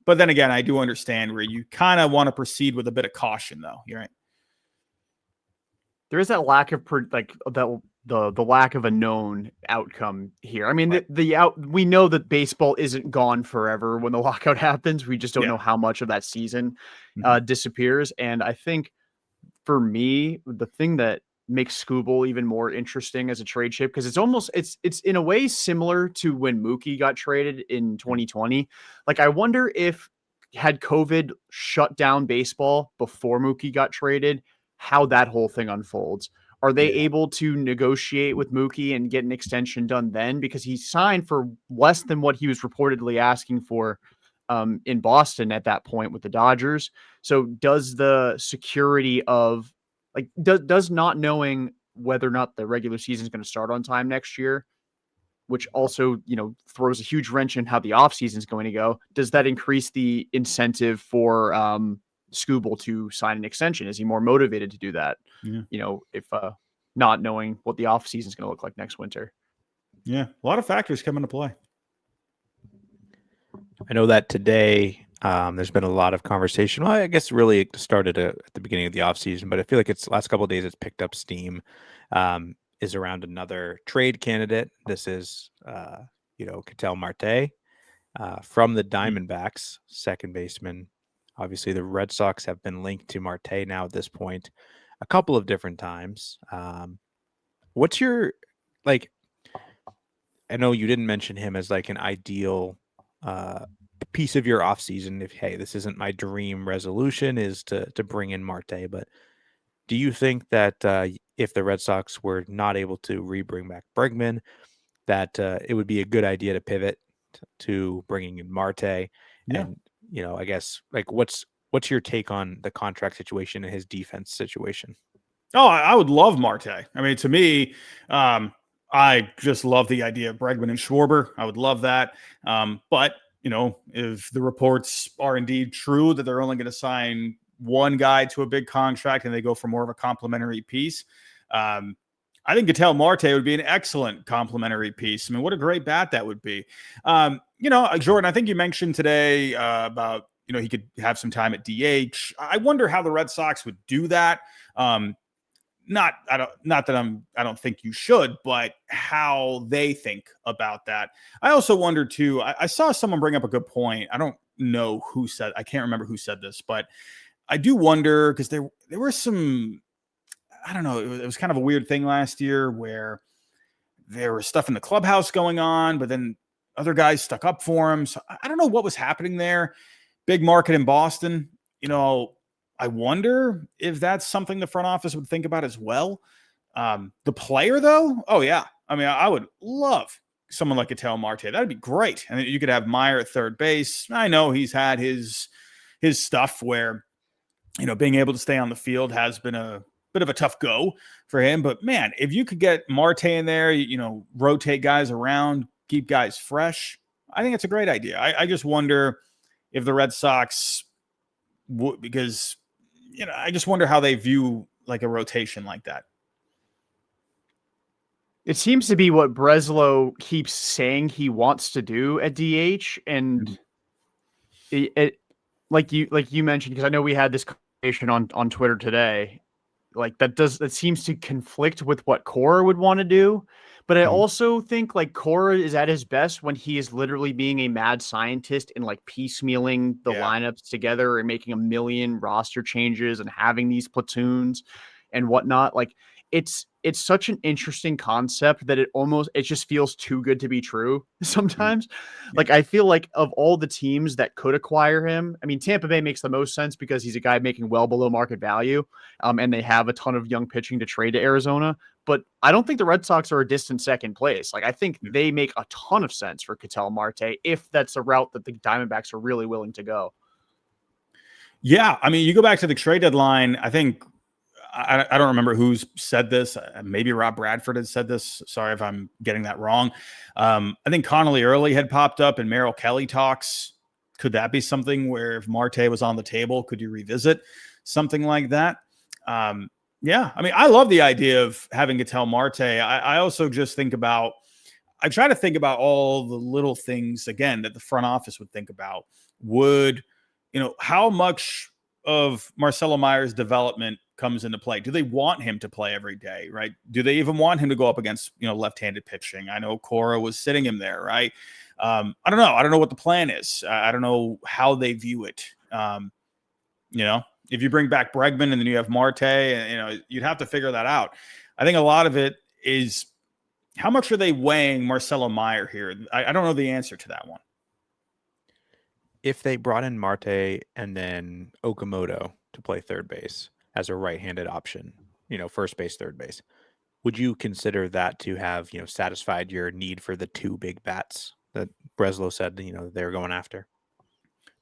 [SPEAKER 2] But then again, I do understand where you kind of want to proceed with a bit of caution, though. You're right.
[SPEAKER 3] There is that lack of the lack of a known outcome here. I mean, right. We know that baseball isn't gone forever when the lockout happens. We just don't know how much of that season disappears. And I think for me, the thing that makes Scooble even more interesting as a trade chip, because it's in a way similar to when Mookie got traded in 2020. Like, I wonder if had COVID shut down baseball before Mookie got traded, how that whole thing unfolds. Are they able to negotiate with Mookie and get an extension done then? Because he signed for less than what he was reportedly asking for in Boston at that point with the Dodgers. So does the security of does not knowing whether or not the regular season is going to start on time next year, which also, throws a huge wrench in how the offseason is going to go, does that increase the incentive for Scooble to sign an extension? Is he more motivated to do that? Yeah. If not knowing what the offseason is going to look like next winter.
[SPEAKER 2] Yeah, a lot of factors come into play.
[SPEAKER 1] I know that today there's been a lot of conversation. Well, I guess really it started at the beginning of the offseason, but I feel like it's the last couple of days it's picked up steam is around another trade candidate. This is, Ketel Marte from the Diamondbacks, second baseman. Obviously, the Red Sox have been linked to Marte now at this point a couple of different times. What's your, like, I know you didn't mention him as like an ideal piece of your offseason. If, hey, this isn't my dream resolution is to bring in Marte, but do you think that if the Red Sox were not able to bring back Bregman, that it would be a good idea to pivot to bringing in Marte?
[SPEAKER 2] Yeah.
[SPEAKER 1] And, I guess, like, what's your take on the contract situation and his defense situation?
[SPEAKER 2] Oh, I would love Marte. I mean, to me, I just love the idea of Bregman and Schwarber. I would love that. But, if the reports are indeed true that they're only going to sign one guy to a big contract and they go for more of a complimentary piece, I think Ketel Marte would be an excellent complimentary piece. I mean, what a great bat that would be. Jordan, I think you mentioned today about, he could have some time at DH. I wonder how the Red Sox would do that. I don't think you should, but how they think about that. I also wonder too, I saw someone bring up a good point. I don't know I can't remember who said this, but I do wonder because there were some, I don't know, it was kind of a weird thing last year where there was stuff in the clubhouse going on, but then other guys stuck up for him. So I don't know what was happening there. Big market in Boston, I wonder if that's something the front office would think about as well. The player, though, oh, yeah. I mean, I would love someone like Ketel Marte. That would be great. And you could have Meyer at third base. I know he's had his stuff where, being able to stay on the field has been a bit of a tough go for him. But, man, if you could get Marte in there, rotate guys around, keep guys fresh, I think it's a great idea. I just wonder if the Red Sox would, because – I just wonder how they view like a rotation like that.
[SPEAKER 3] It seems to be what Breslow keeps saying he wants to do at DH, and it like you mentioned, because I know we had this conversation on Twitter today. Like that seems to conflict with what Cora would want to do. But I also think like Cora is at his best when he is literally being a mad scientist and like piecemealing the lineups together and making a million roster changes and having these platoons and whatnot. Like it's such an interesting concept that it just feels too good to be true sometimes. Like I feel like of all the teams that could acquire him, I mean, Tampa Bay makes the most sense because he's a guy making well below market value, and they have a ton of young pitching to trade to Arizona. But I don't think the Red Sox are a distant second place. Like I think they make a ton of sense for Ketel Marte if that's a route that the Diamondbacks are really willing to go.
[SPEAKER 2] Yeah, I mean, you go back to the trade deadline. I think I don't remember who's said this. Maybe Rob Bradford had said this. Sorry if I'm getting that wrong. I think Connolly Early had popped up in Merrill Kelly talks. Could that be something where if Marte was on the table, could you revisit something like that? Yeah, I mean, I love the idea of having Ketel Marte. I also just I try to think about all the little things, again, that the front office would think about. How much of Marcelo Meyer's development comes into play? Do they want him to play every day, right? Do they even want him to go up against, left-handed pitching? I know Cora was sitting him there, right? I don't know. I don't know what the plan is. I don't know how they view it. If you bring back Bregman and then you have Marte, you'd have to figure that out. I think a lot of it is how much are they weighing Marcelo Meyer here? I don't know the answer to that one.
[SPEAKER 1] If they brought in Marte and then Okamoto to play third base as a right-handed option, first base, third base, would you consider that to have, satisfied your need for the two big bats that Breslow said, they were going after?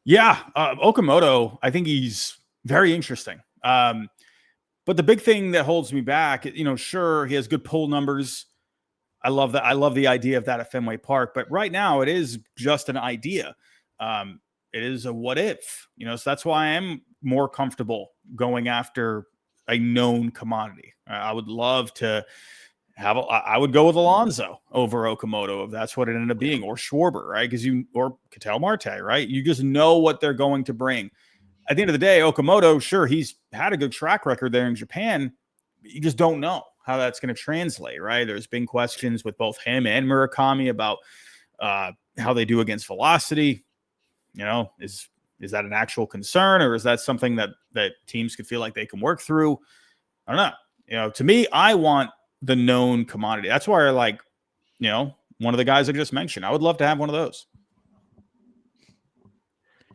[SPEAKER 2] Yeah. Okamoto, I think he's very interesting. But the big thing that holds me back, sure, he has good pull numbers. I love that. I love the idea of that at Fenway Park, but right now it is just an idea. It is a what if, so that's why I am more comfortable going after a known commodity. I would love to I would go with Alonso over Okamoto if that's what it ended up being, or Schwarber, right? Or Ketel Marte, right? You just know what they're going to bring. At the end of the day, Okamoto, sure, he's had a good track record there in Japan. You just don't know. how that's going to translate, right? There's been questions with both him and Murakami about how they do against velocity. Is that an actual concern, or is that something that teams could feel like they can work through? I don't know. To me, I want the known commodity. That's why I like, one of the guys I just mentioned. I would love to have one of those.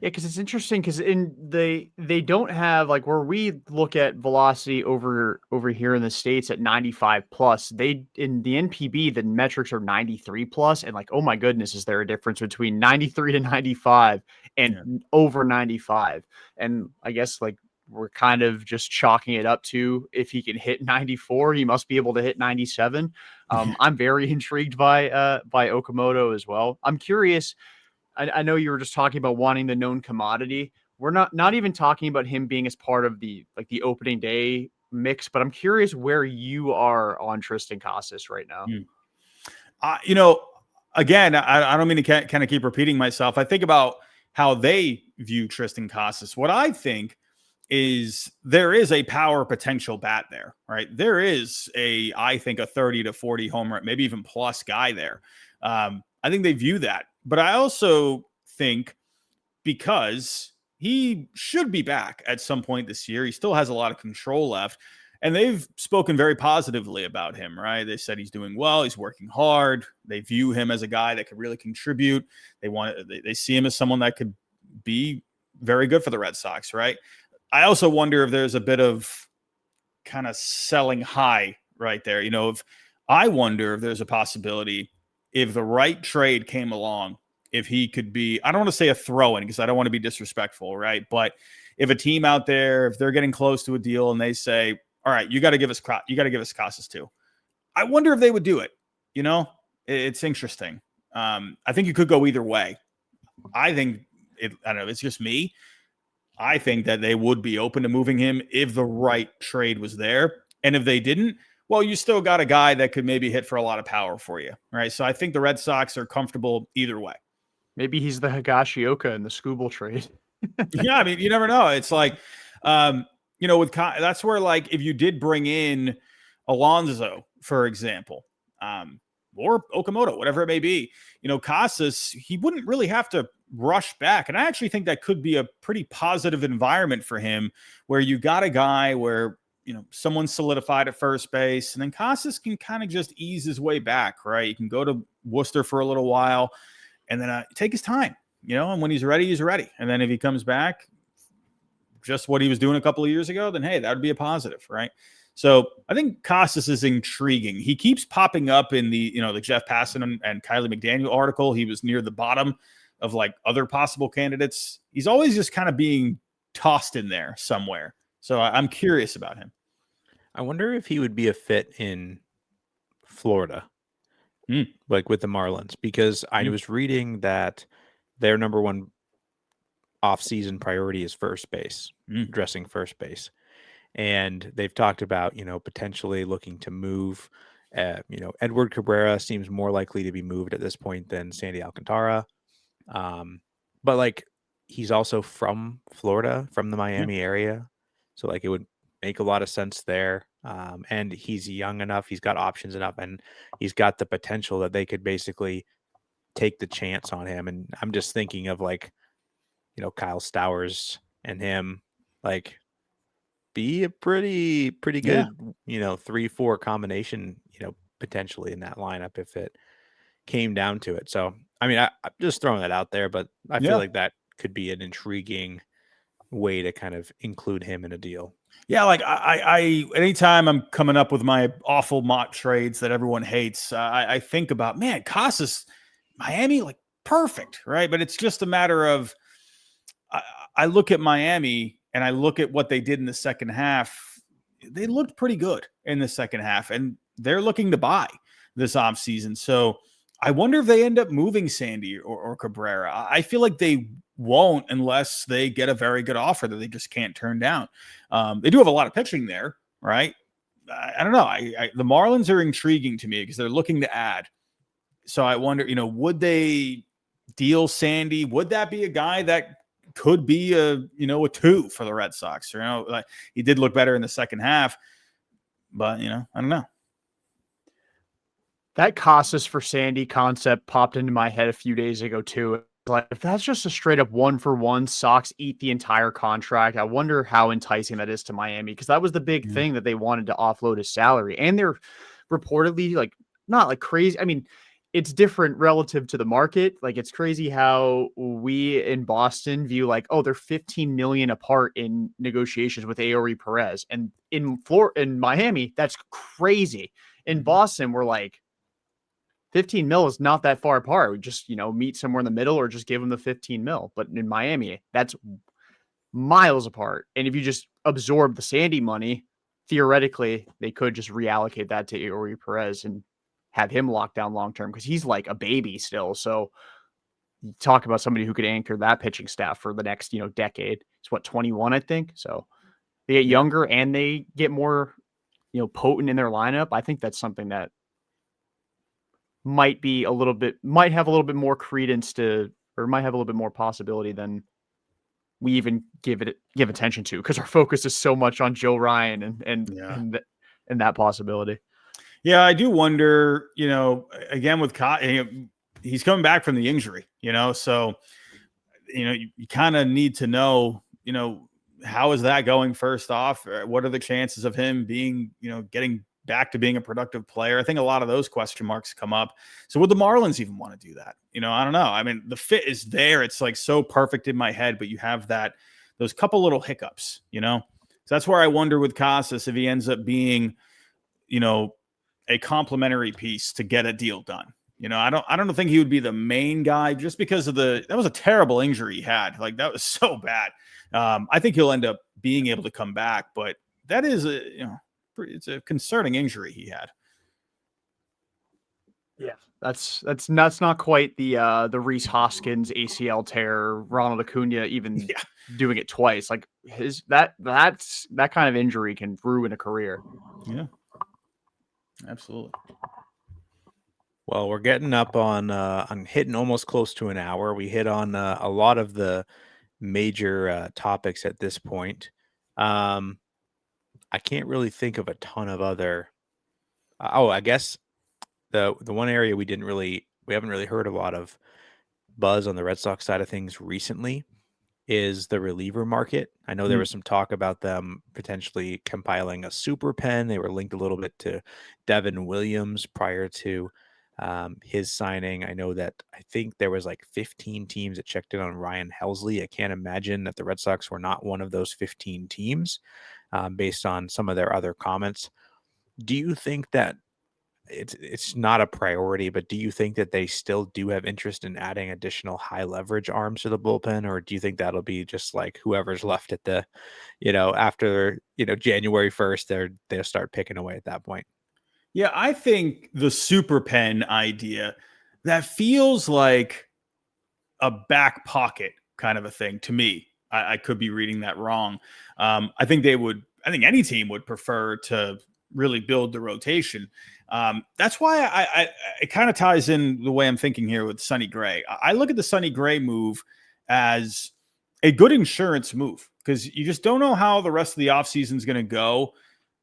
[SPEAKER 3] Yeah, because it's interesting because they don't have like where we look at velocity over here in the States at 95 plus. They in the NPB the metrics are 93 plus, and like, oh my goodness, is there a difference between 93 to 95 and over 95? And I guess like we're kind of just chalking it up to if he can hit 94, he must be able to hit 97. I'm very intrigued by Okamoto as well. I'm curious. I know you were just talking about wanting the known commodity. We're not even talking about him being as part of the opening day mix, but I'm curious where you are on Triston Casas right now.
[SPEAKER 2] Again, I don't mean to kind of keep repeating myself. I think about how they view Triston Casas. What I think is there is a power potential bat there, right? There is I think a 30 to 40 home run, maybe even plus guy there. I think they view that. But I also think because he should be back at some point this year, he still has a lot of control left. And they've spoken very positively about him, right? They said he's doing well. He's working hard. They view him as a guy that could really contribute. They see him as someone that could be very good for the Red Sox, right? I also wonder if there's a bit of kind of selling high right there. I wonder if there's a possibility if the right trade came along, if he could be, I don't want to say a throw-in because I don't want to be disrespectful, right? But if a team out there, if they're getting close to a deal and they say, all right, you got to give us Casas too. I wonder if they would do it. It's interesting. I think you could go either way. I don't know. It's just me. I think that they would be open to moving him if the right trade was there. And if they didn't, well, you still got a guy that could maybe hit for a lot of power for you, right? So I think the Red Sox are comfortable either way.
[SPEAKER 3] Maybe he's the Higashioka in the Skubal trade.
[SPEAKER 2] Yeah, I mean, you never know. It's like, that's where like if you did bring in Alonso, for example, or Okamoto, whatever it may be, Casas, he wouldn't really have to rush back. And I actually think that could be a pretty positive environment for him where you got a guy where someone solidified at first base, and then Casas can kind of just ease his way back, right? You can go to Worcester for a little while and then take his time, and when he's ready, he's ready. And then if he comes back, just what he was doing a couple of years ago, then, hey, that would be a positive, right? So I think Casas is intriguing. He keeps popping up in the Jeff Passan and Kylie McDaniel article. He was near the bottom of like other possible candidates. He's always just kind of being tossed in there somewhere. So I'm curious about him.
[SPEAKER 1] I wonder if he would be a fit in Florida, like with the Marlins, because I was reading that their number one off-season priority is first base, addressing first base. And they've talked about, potentially looking to move. Edward Cabrera seems more likely to be moved at this point than Sandy Alcantara. But like, he's also from Florida, from the Miami area. So like it would make a lot of sense there. And he's young enough, he's got options enough, and he's got the potential that they could basically take the chance on him. And I'm just thinking of like, Kyle Stowers and him, like be a pretty good, 3-4 combination, potentially in that lineup if it came down to it. So, I mean, I'm just throwing that out there, but I feel like that could be an intriguing way to kind of include him in a deal.
[SPEAKER 2] Yeah, like I anytime I'm coming up with my awful mock trades that everyone hates, I think about, man, Casas, Miami, like perfect, right? But it's just a matter of I look at Miami and I look at what they did in the second half. They looked pretty good in the second half, and they're looking to buy this offseason. So I wonder if they end up moving Sandy or Cabrera. I feel like they won't unless they get a very good offer that they just can't turn down. They do have a lot of pitching there, right? I don't know. The Marlins are intriguing to me because they're looking to add. So I wonder, would they deal Sandy? Would that be a guy that could be a 2 for the Red Sox? Like he did look better in the second half, but I don't know.
[SPEAKER 3] That Casas for Sandy concept popped into my head a few days ago too. Like, if that's just a straight up 1-for-1, Sox eat the entire contract. I wonder how enticing that is to Miami, because that was the big
[SPEAKER 2] Yeah.
[SPEAKER 3] thing that they wanted to offload his salary. And they're reportedly like not like crazy. I mean, it's different relative to the market. Like, it's crazy how we in Boston view like, oh, they're 15 million apart in negotiations with Aori Perez. And in Miami, that's crazy. In Boston, we're like, 15 mil is not that far apart. We just, meet somewhere in the middle or just give them the 15 mil. But in Miami, that's miles apart. And if you just absorb the Sandy money, theoretically, they could just reallocate that to Eury Perez and have him locked down long term, because he's like a baby still. So you talk about somebody who could anchor that pitching staff for the next, decade. It's what, 21, I think. So they get younger and they get more, potent in their lineup. I think that's something that might have a little bit more credence to, or might have a little bit more possibility than we even give attention to, because our focus is so much on Joe Ryan and that possibility.
[SPEAKER 2] Yeah, I do wonder, again with he's coming back from the injury, so you kind of need to know, how is that going first off? What are the chances of him being, getting back to being a productive player? I think a lot of those question marks come up. So would the Marlins even want to do that? I don't know. I mean, the fit is there. It's like so perfect in my head, but you have those couple little hiccups, So that's where I wonder with Casas, if he ends up being, a complementary piece to get a deal done. I don't think he would be the main guy, just because of that was a terrible injury he had. Like, that was so bad. I think he'll end up being able to come back, but that is it's a concerning injury he had.
[SPEAKER 3] Yeah, that's not quite the Reese Hoskins ACL tear, Ronald Acuna even doing it twice. Like, that kind of injury can ruin a career.
[SPEAKER 2] Yeah, absolutely.
[SPEAKER 1] Well, we're getting up on hitting almost close to an hour. We hit on a lot of the major topics at this point. I can't really think of a ton of other. I guess the one area we haven't really heard a lot of buzz on the Red Sox side of things recently is the reliever market. I know there was some talk about them potentially compiling a super pen. They were linked a little bit to Devin Williams prior to his signing. I know that I think there was like 15 teams that checked in on Ryan Helsley. I can't imagine that the Red Sox were not one of those 15 teams, based on some of their other comments. Do you think that it's not a priority, but do you think that they still do have interest in adding additional high leverage arms to the bullpen, or do you think that'll be just like whoever's left at the, after January 1st, they'll start picking away at that point?
[SPEAKER 2] Yeah, I think the super pen idea, that feels like a back pocket kind of a thing to me. I could be reading that wrong. I think any team would prefer to really build the rotation. That's why it kind of ties in the way I'm thinking here with Sonny Gray. I look at the Sonny Gray move as a good insurance move, because you just don't know how the rest of the offseason is going to go.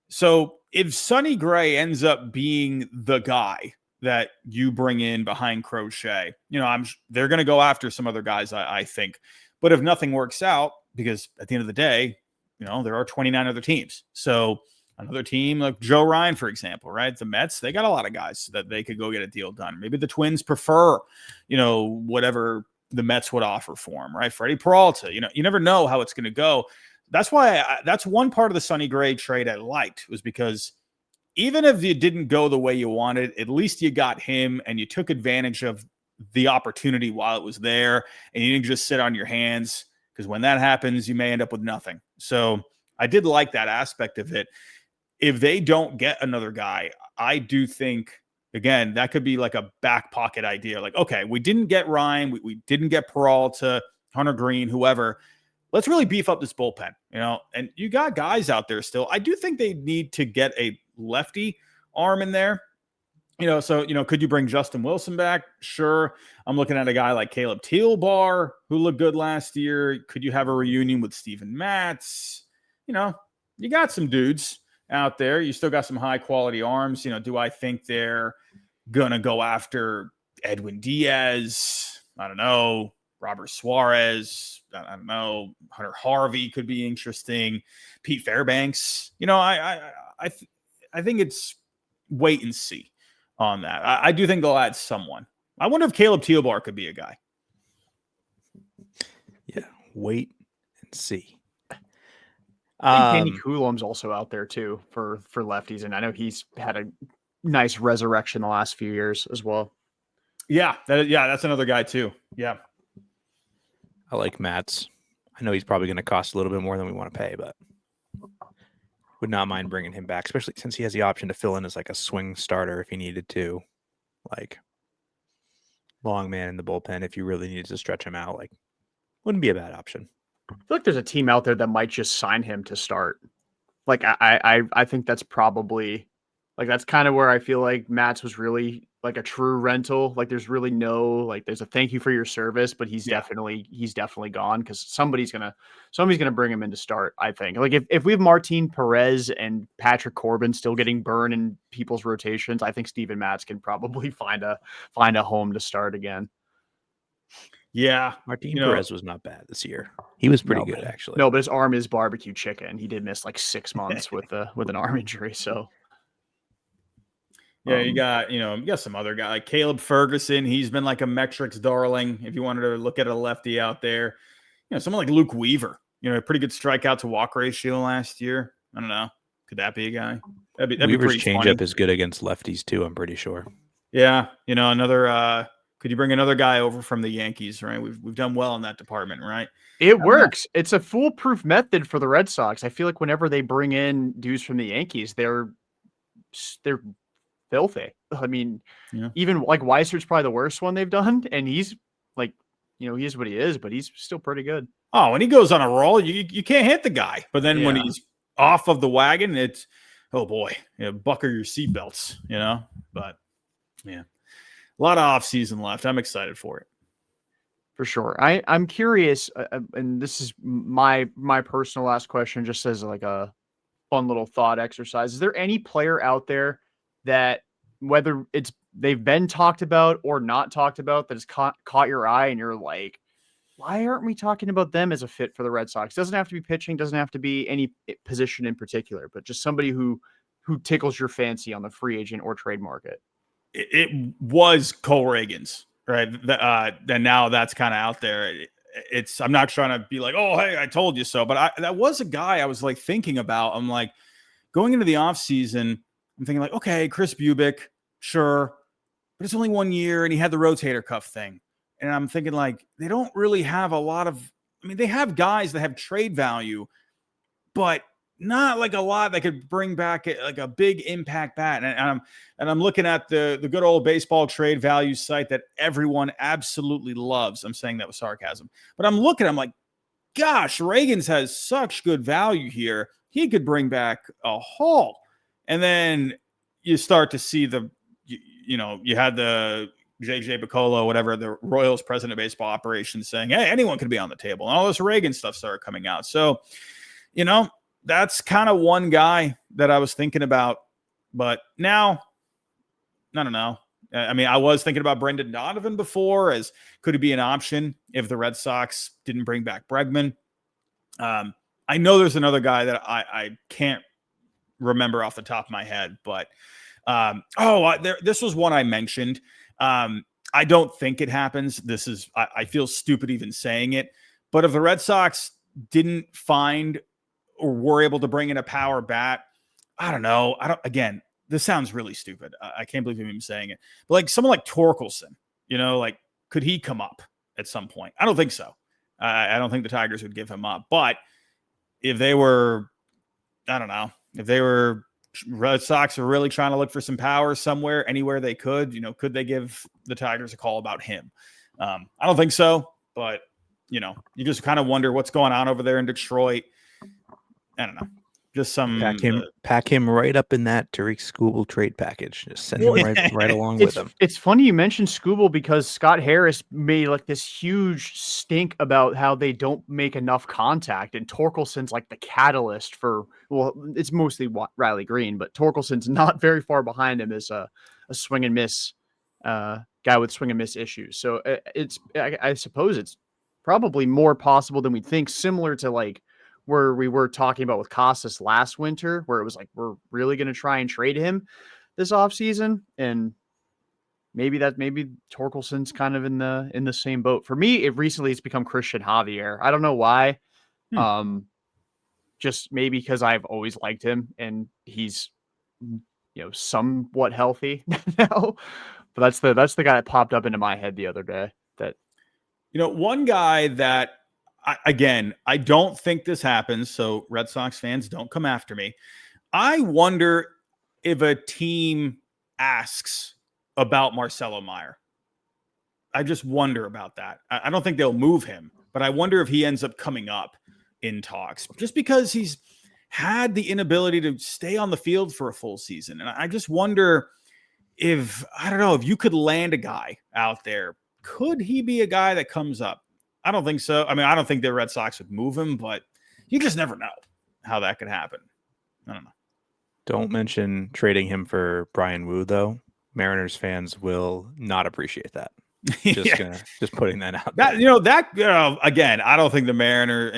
[SPEAKER 2] So if Sonny Gray ends up being the guy that you bring in behind Crochet, they're going to go after some other guys, I think. But if nothing works out, because at the end of the day, there are 29 other teams. So another team like Joe Ryan, for example, right? The Mets, they got a lot of guys that they could go get a deal done. Maybe the Twins prefer, whatever the Mets would offer for him, right? Freddie Peralta, you never know how it's going to go. That's why that's one part of the Sonny Gray trade I liked, was because even if it didn't go the way you wanted, at least you got him and you took advantage of the opportunity while it was there, and you didn't just sit on your hands, because when that happens, you may end up with nothing. So I did like that aspect of it. If they don't get another guy, I do think, again, that could be like a back pocket idea. Like, okay, we didn't get Ryan, we didn't get Peralta, Hunter Green, whoever. Let's really beef up this bullpen, and you got guys out there still. I do think they need to get a lefty arm in there. Could you bring Justin Wilson back? Sure. I'm looking at a guy like Caleb Thielbar, who looked good last year. Could you have a reunion with Steven Matz? You got some dudes out there. You still got some high quality arms. Do I think they're, gonna go after Edwin Diaz. I don't know. Robert Suarez. I don't know. Hunter Harvey could be interesting. Pete Fairbanks. I think it's wait and see on that. I do think they'll add someone. I wonder if Caleb Teobar could be a guy.
[SPEAKER 1] Yeah, wait and see.
[SPEAKER 3] I think Danny Coulombe's also out there too for lefties, and I know he's had a nice resurrection the last few years as well.
[SPEAKER 2] Yeah, that's another guy too. Yeah.
[SPEAKER 1] I like Matz. I know he's probably going to cost a little bit more than we want to pay, but would not mind bringing him back, especially since he has the option to fill in as like a swing starter if he needed to, like long man in the bullpen if you really needed to stretch him out. Like, wouldn't be a bad option.
[SPEAKER 3] I feel like there's a team out there that might just sign him to start. Like I think that's probably like that's kind of where I feel like Matz was really like a true rental. Like there's really no like there's a thank you for your service, but he's definitely gone because somebody's gonna bring him in to start. I think like if we have Martin Perez and Patrick Corbin still getting burned in people's rotations, I think Steven Matz can probably find a home to start again.
[SPEAKER 2] Yeah,
[SPEAKER 1] Martin Perez was not bad this year. He was pretty good, actually.
[SPEAKER 3] No, but his arm is barbecue chicken. He did miss like 6 months with an arm injury. So
[SPEAKER 2] yeah, you got some other guy like Caleb Ferguson. He's been like a metrics darling. If you wanted to look at a lefty out there, someone like Luke Weaver. A pretty good strikeout to walk ratio last year. I don't know. Could that be a guy? That'd be
[SPEAKER 1] Weaver's
[SPEAKER 2] pretty
[SPEAKER 1] changeup
[SPEAKER 2] funny.
[SPEAKER 1] is good against lefties too. I'm pretty sure.
[SPEAKER 2] Yeah, another. Could you bring another guy over from the Yankees? Right, we've done well in that department, right?
[SPEAKER 3] It works. It's a foolproof method for the Red Sox. I feel like whenever they bring in dudes from the Yankees, they're filthy. I mean, even like Weiser's probably the worst one they've done, and he's like, he is what he is, but he's still pretty good.
[SPEAKER 2] Oh, when he goes on a roll, you can't hit the guy. But then when he's off of the wagon, it's oh boy, buckle your seatbelts, But yeah. A lot of off-season left. I'm excited for it.
[SPEAKER 3] For sure. I'm curious, and this is my personal last question, just as like a fun little thought exercise. Is there any player out there that, whether they've been talked about or not talked about, that has caught your eye and you're like, why aren't we talking about them as a fit for the Red Sox? Doesn't have to be pitching, doesn't have to be any position in particular, but just somebody who tickles your fancy on the free agent or trade market.
[SPEAKER 2] It was Cole Reagans, right? And now that's kind of out there. I'm not trying to be like, oh, hey, I told you so. But that was a guy I was like thinking about. I'm like going into the offseason, I'm thinking like, okay, Chris Bubic, sure. But it's only 1 year and he had the rotator cuff thing. And I'm thinking like, they don't really have a lot of, they have guys that have trade value, but not like a lot that could bring back like a big impact bat. And I'm looking at the good old baseball trade value site that everyone absolutely loves. I'm saying that with sarcasm, but I'm like, gosh, Reagans has such good value here. He could bring back a haul. And then you start to see you had the JJ Picollo, whatever, the Royals president of baseball operations saying, hey, anyone could be on the table. And all this Reagan stuff started coming out. So, that's kind of one guy that I was thinking about, but now, I don't know. I was thinking about Brendan Donovan before as could he be an option if the Red Sox didn't bring back Bregman. I know there's another guy that I can't remember off the top of my head, but this was one I mentioned. I don't think it happens. I feel stupid even saying it, but if the Red Sox didn't find or were able to bring in a power bat, I don't know. Again, this sounds really stupid. I can't believe I'm even saying it. But like someone like Torkelson, like could he come up at some point? I don't think so. I don't think the Tigers would give him up. But if they were, I don't know, if they were Red Sox are really trying to look for some power somewhere, anywhere they could, could they give the Tigers a call about him? I don't think so. But, you just kind of wonder what's going on over there in Detroit. I don't know. Just some
[SPEAKER 1] pack him right up in that Tariq Skubal trade package. Just send
[SPEAKER 2] Well,
[SPEAKER 1] him right along with him.
[SPEAKER 3] It's funny you mentioned Skubal because Scott Harris made like this huge stink about how they don't make enough contact, and Torkelson's like the catalyst for. Well, it's mostly Riley Green, but Torkelson's not very far behind him as a swing and miss guy with swing and miss issues. So I suppose it's probably more possible than we think, similar to like where we were talking about with Costas last winter, where it was like, we're really going to try and trade him this offseason. And maybe Torkelson's kind of in the same boat. For me, it's become Christian Javier. I don't know why. Just maybe because I've always liked him and he's, somewhat healthy now. But that's the guy that popped up into my head the other day. That,
[SPEAKER 2] one guy that, I don't think this happens, so Red Sox fans don't come after me. I wonder if a team asks about Marcelo Meyer. I just wonder about that. I don't think they'll move him, but I wonder if he ends up coming up in talks just because he's had the inability to stay on the field for a full season. And I just wonder if you could land a guy out there, could he be a guy that comes up? I don't think so. I mean, I don't think the Red Sox would move him, but you just never know how that could happen. I don't know.
[SPEAKER 1] Don't mention trading him for Brian Wu, though. Mariners fans will not appreciate that. Just putting that out there.
[SPEAKER 2] Again, I don't think the Mariner,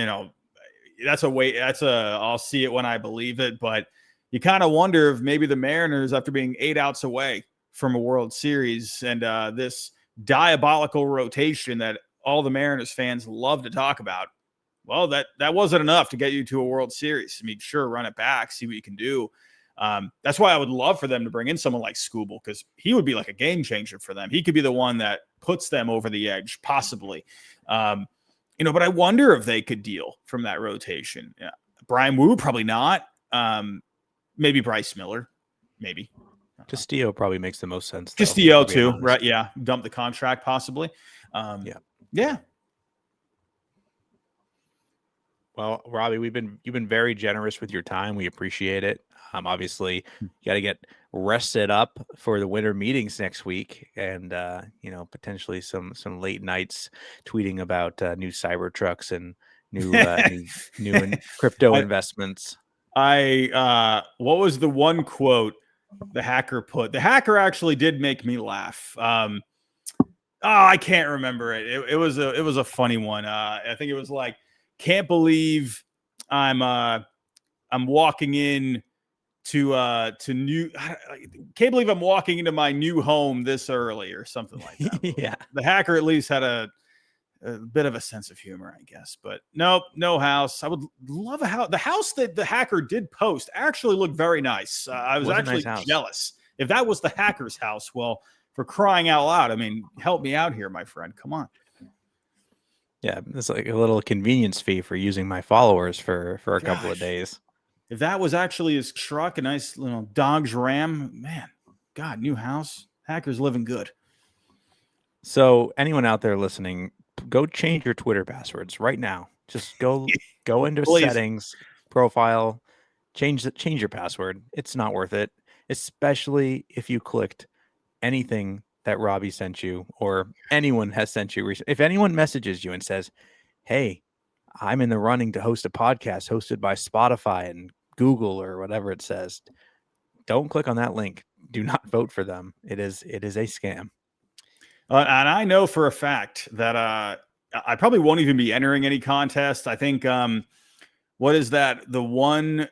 [SPEAKER 2] I'll see it when I believe it, but you kind of wonder if maybe the Mariners, after being 8 outs away from a World Series and this diabolical rotation that all the Mariners fans love to talk about, well, that wasn't enough to get you to a World Series. I mean, sure, run it back, see what you can do. That's why I would love for them to bring in someone like Skubal, because he would be like a game changer for them. He could be the one that puts them over the edge, possibly. But I wonder if they could deal from that rotation. Yeah. Brian Wu, probably not. Maybe Bryce Miller, maybe.
[SPEAKER 1] Castillo probably makes the most sense.
[SPEAKER 2] Castillo too, right? Yeah, dump the contract possibly. Yeah.
[SPEAKER 1] Well, Robbie, you've been very generous with your time. We appreciate it. Obviously, you got to get rested up for the winter meetings next week, and potentially some late nights tweeting about new Cybertrucks and new crypto investments.
[SPEAKER 2] What was the one quote the hacker put? The hacker actually did make me laugh. I can't remember it. It was a funny one. I think it was like, can't believe I'm walking in can't believe I'm walking into my new home this early or something like that.
[SPEAKER 1] Yeah.
[SPEAKER 2] The hacker at least had a bit of a sense of humor, I guess, but nope, no house. I would love a house. The house that the hacker did post actually looked very nice. I was actually jealous. If that was the hacker's house, well, for crying out loud, I mean, help me out here, my friend. Come on.
[SPEAKER 1] Yeah, it's like a little convenience fee for using my followers for a couple of days.
[SPEAKER 2] If that was actually his truck, a nice little Dodge Ram, man, God, new house. Hacker's living good.
[SPEAKER 1] So anyone out there listening, go change your Twitter passwords right now. Just go into settings, profile, change your password. It's not worth it, especially if you clicked anything that Robbie sent you or anyone has sent you recently. If anyone messages you and says, hey, I'm in the running to host a podcast hosted by Spotify and Google or whatever it says, don't click on that link. Do not vote for them. It is a scam.
[SPEAKER 2] And I know for a fact that I probably won't even be entering any contest. I think, what is that? The one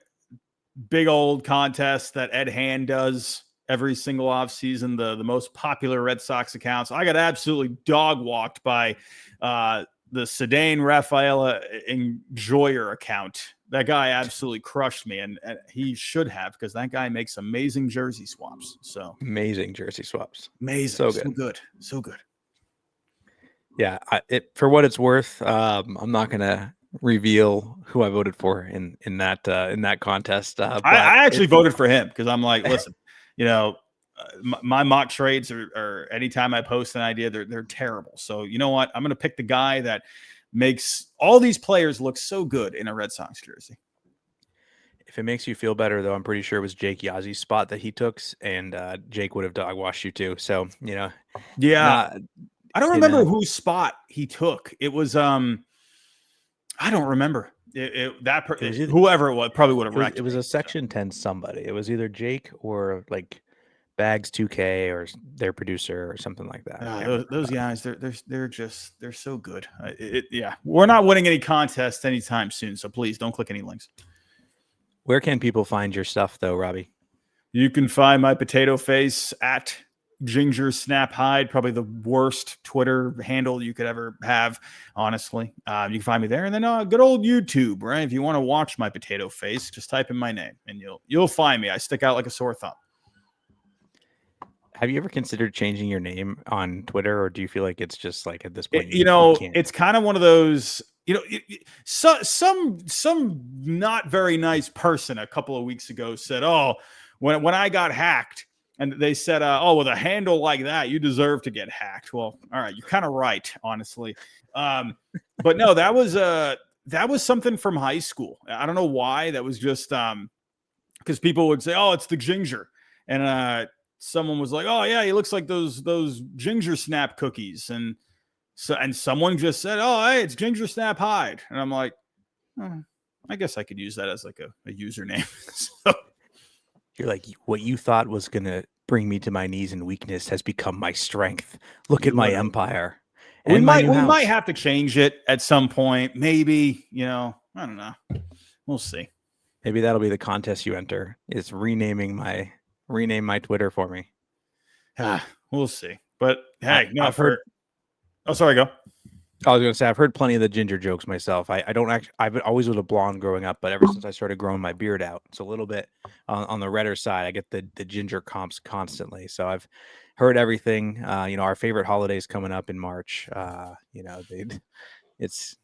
[SPEAKER 2] big old contest that Ed Hand does every single offseason, the most popular Red Sox accounts. I got absolutely dog walked by the Sedain Rafaela Enjoyer account. That guy absolutely crushed me, and he should have, because that guy makes amazing jersey swaps. So
[SPEAKER 1] amazing jersey swaps.
[SPEAKER 2] Amazing. So good.
[SPEAKER 1] Yeah. For what it's worth, I'm not going to reveal who I voted for in that contest. But
[SPEAKER 2] I actually voted for him because I'm like, listen, my mock trades are anytime I post an idea, they're terrible. So you know what? I'm going to pick the guy that makes all these players look so good in a Red Sox jersey.
[SPEAKER 1] If it makes you feel better, though, I'm pretty sure it was Jake Yazie's spot that he took, and Jake would have dog washed you too. So
[SPEAKER 2] Yeah.
[SPEAKER 1] not
[SPEAKER 2] I don't
[SPEAKER 1] in
[SPEAKER 2] remember
[SPEAKER 1] a-
[SPEAKER 2] whose spot he took. It was I don't remember.
[SPEAKER 1] It was either-
[SPEAKER 2] Whoever it was probably would have wrecked.
[SPEAKER 1] it was
[SPEAKER 2] me.
[SPEAKER 1] a Section 10 somebody. It was either Jake or like Bags 2K or their producer or something like that. I can't remember.
[SPEAKER 2] Those guys, they're so good. Yeah, we're not winning any contests anytime soon, so please don't click any links.
[SPEAKER 1] Where can people find your stuff, though, Robbie?
[SPEAKER 2] You can find my potato face at Ginger Snap Hide, probably the worst Twitter handle you could ever have, honestly. You can find me there, and then good old YouTube, right? If you want to watch my potato face, just type in my name, and you'll find me. I stick out like a sore thumb.
[SPEAKER 1] Have you ever considered changing your name on Twitter, or do you feel like it's just like at this point,
[SPEAKER 2] You
[SPEAKER 1] can't?
[SPEAKER 2] it's kind of one of those. Some not very nice person a couple of weeks ago said, "Oh, when I got hacked." And they said, "Oh, with a handle like that, you deserve to get hacked." Well, all right, you're kind of right, honestly. But no, that was something from high school. I don't know why. That was just because people would say, "Oh, it's the Ginger," and someone was like, "Oh yeah, he looks like those Ginger Snap cookies," and someone just said, "Oh, hey, it's Ginger Snap Hide," and I'm like, oh, I guess I could use that as like a username. So.
[SPEAKER 1] You're like, what you thought was going to bring me to my knees in weakness has become my strength. Look at my empire.
[SPEAKER 2] We
[SPEAKER 1] And
[SPEAKER 2] might have to change it at some point. Maybe, I don't know. We'll see.
[SPEAKER 1] Maybe that'll be the contest you enter, is rename my Twitter for me.
[SPEAKER 2] We'll see. But hey,
[SPEAKER 1] I've heard.
[SPEAKER 2] Oh, sorry, go.
[SPEAKER 1] I was going to say, I've heard plenty of the ginger jokes myself. I don't actually, I've always was a blonde growing up, but ever since I started growing my beard out, it's a little bit on the redder side. I get the ginger comps constantly. So I've heard everything. Our favorite holidays coming up in March. It's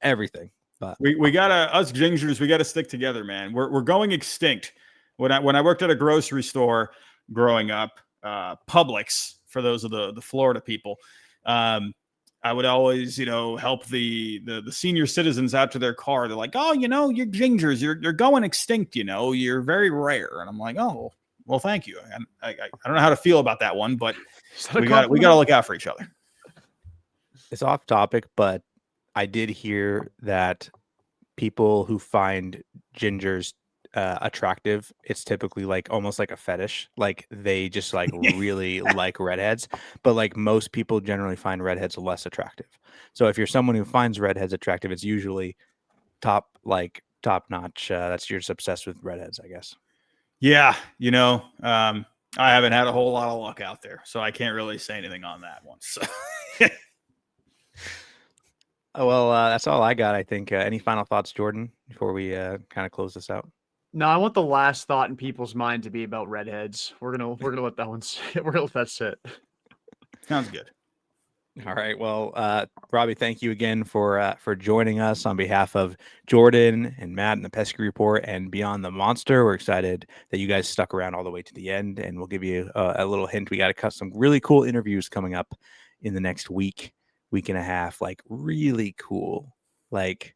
[SPEAKER 1] everything. But
[SPEAKER 2] we gotta, us gingers, we gotta stick together, man. We're going extinct. When I worked at a grocery store growing up, Publix, for those of the Florida people, I would always, help the senior citizens out to their car. They're like, "Oh, you're gingers. You're going extinct. You're very rare." And I'm like, "Oh, well, thank you." And I don't know how to feel about that one, but we got to look out for each other.
[SPEAKER 1] it's off topic, but I did hear that people who find gingers attractive, it's typically like almost like a fetish, like they just like really like redheads, but like most people generally find redheads less attractive. So if you're someone who finds redheads attractive, it's usually top notch. That's, you're just obsessed with redheads, I guess.
[SPEAKER 2] Yeah, I haven't had a whole lot of luck out there, so I can't really say anything on that one. So.
[SPEAKER 1] Well, that's all I got, I think. Any final thoughts, Jordan, before we kind of close this out?
[SPEAKER 3] No, I want the last thought in people's mind to be about redheads. We're gonna let that one sit. We're gonna let that sit.
[SPEAKER 2] Sounds good.
[SPEAKER 1] All right. Well, Robbie, thank you again for joining us on behalf of Jordan and Matt and the Pesky Report and Beyond the Monster. We're excited that you guys stuck around all the way to the end, and we'll give you a little hint. We got to cut some really cool interviews coming up in the next week and a half. Like really cool. Like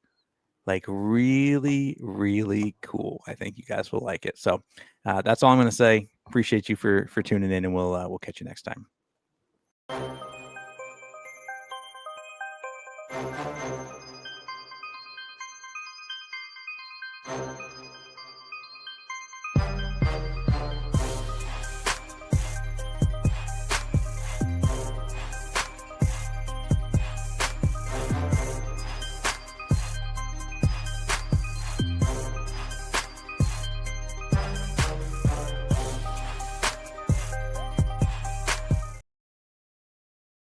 [SPEAKER 1] really, really cool. I think you guys will like it. So that's all I'm going to say. Appreciate you for tuning in, and we'll catch you next time.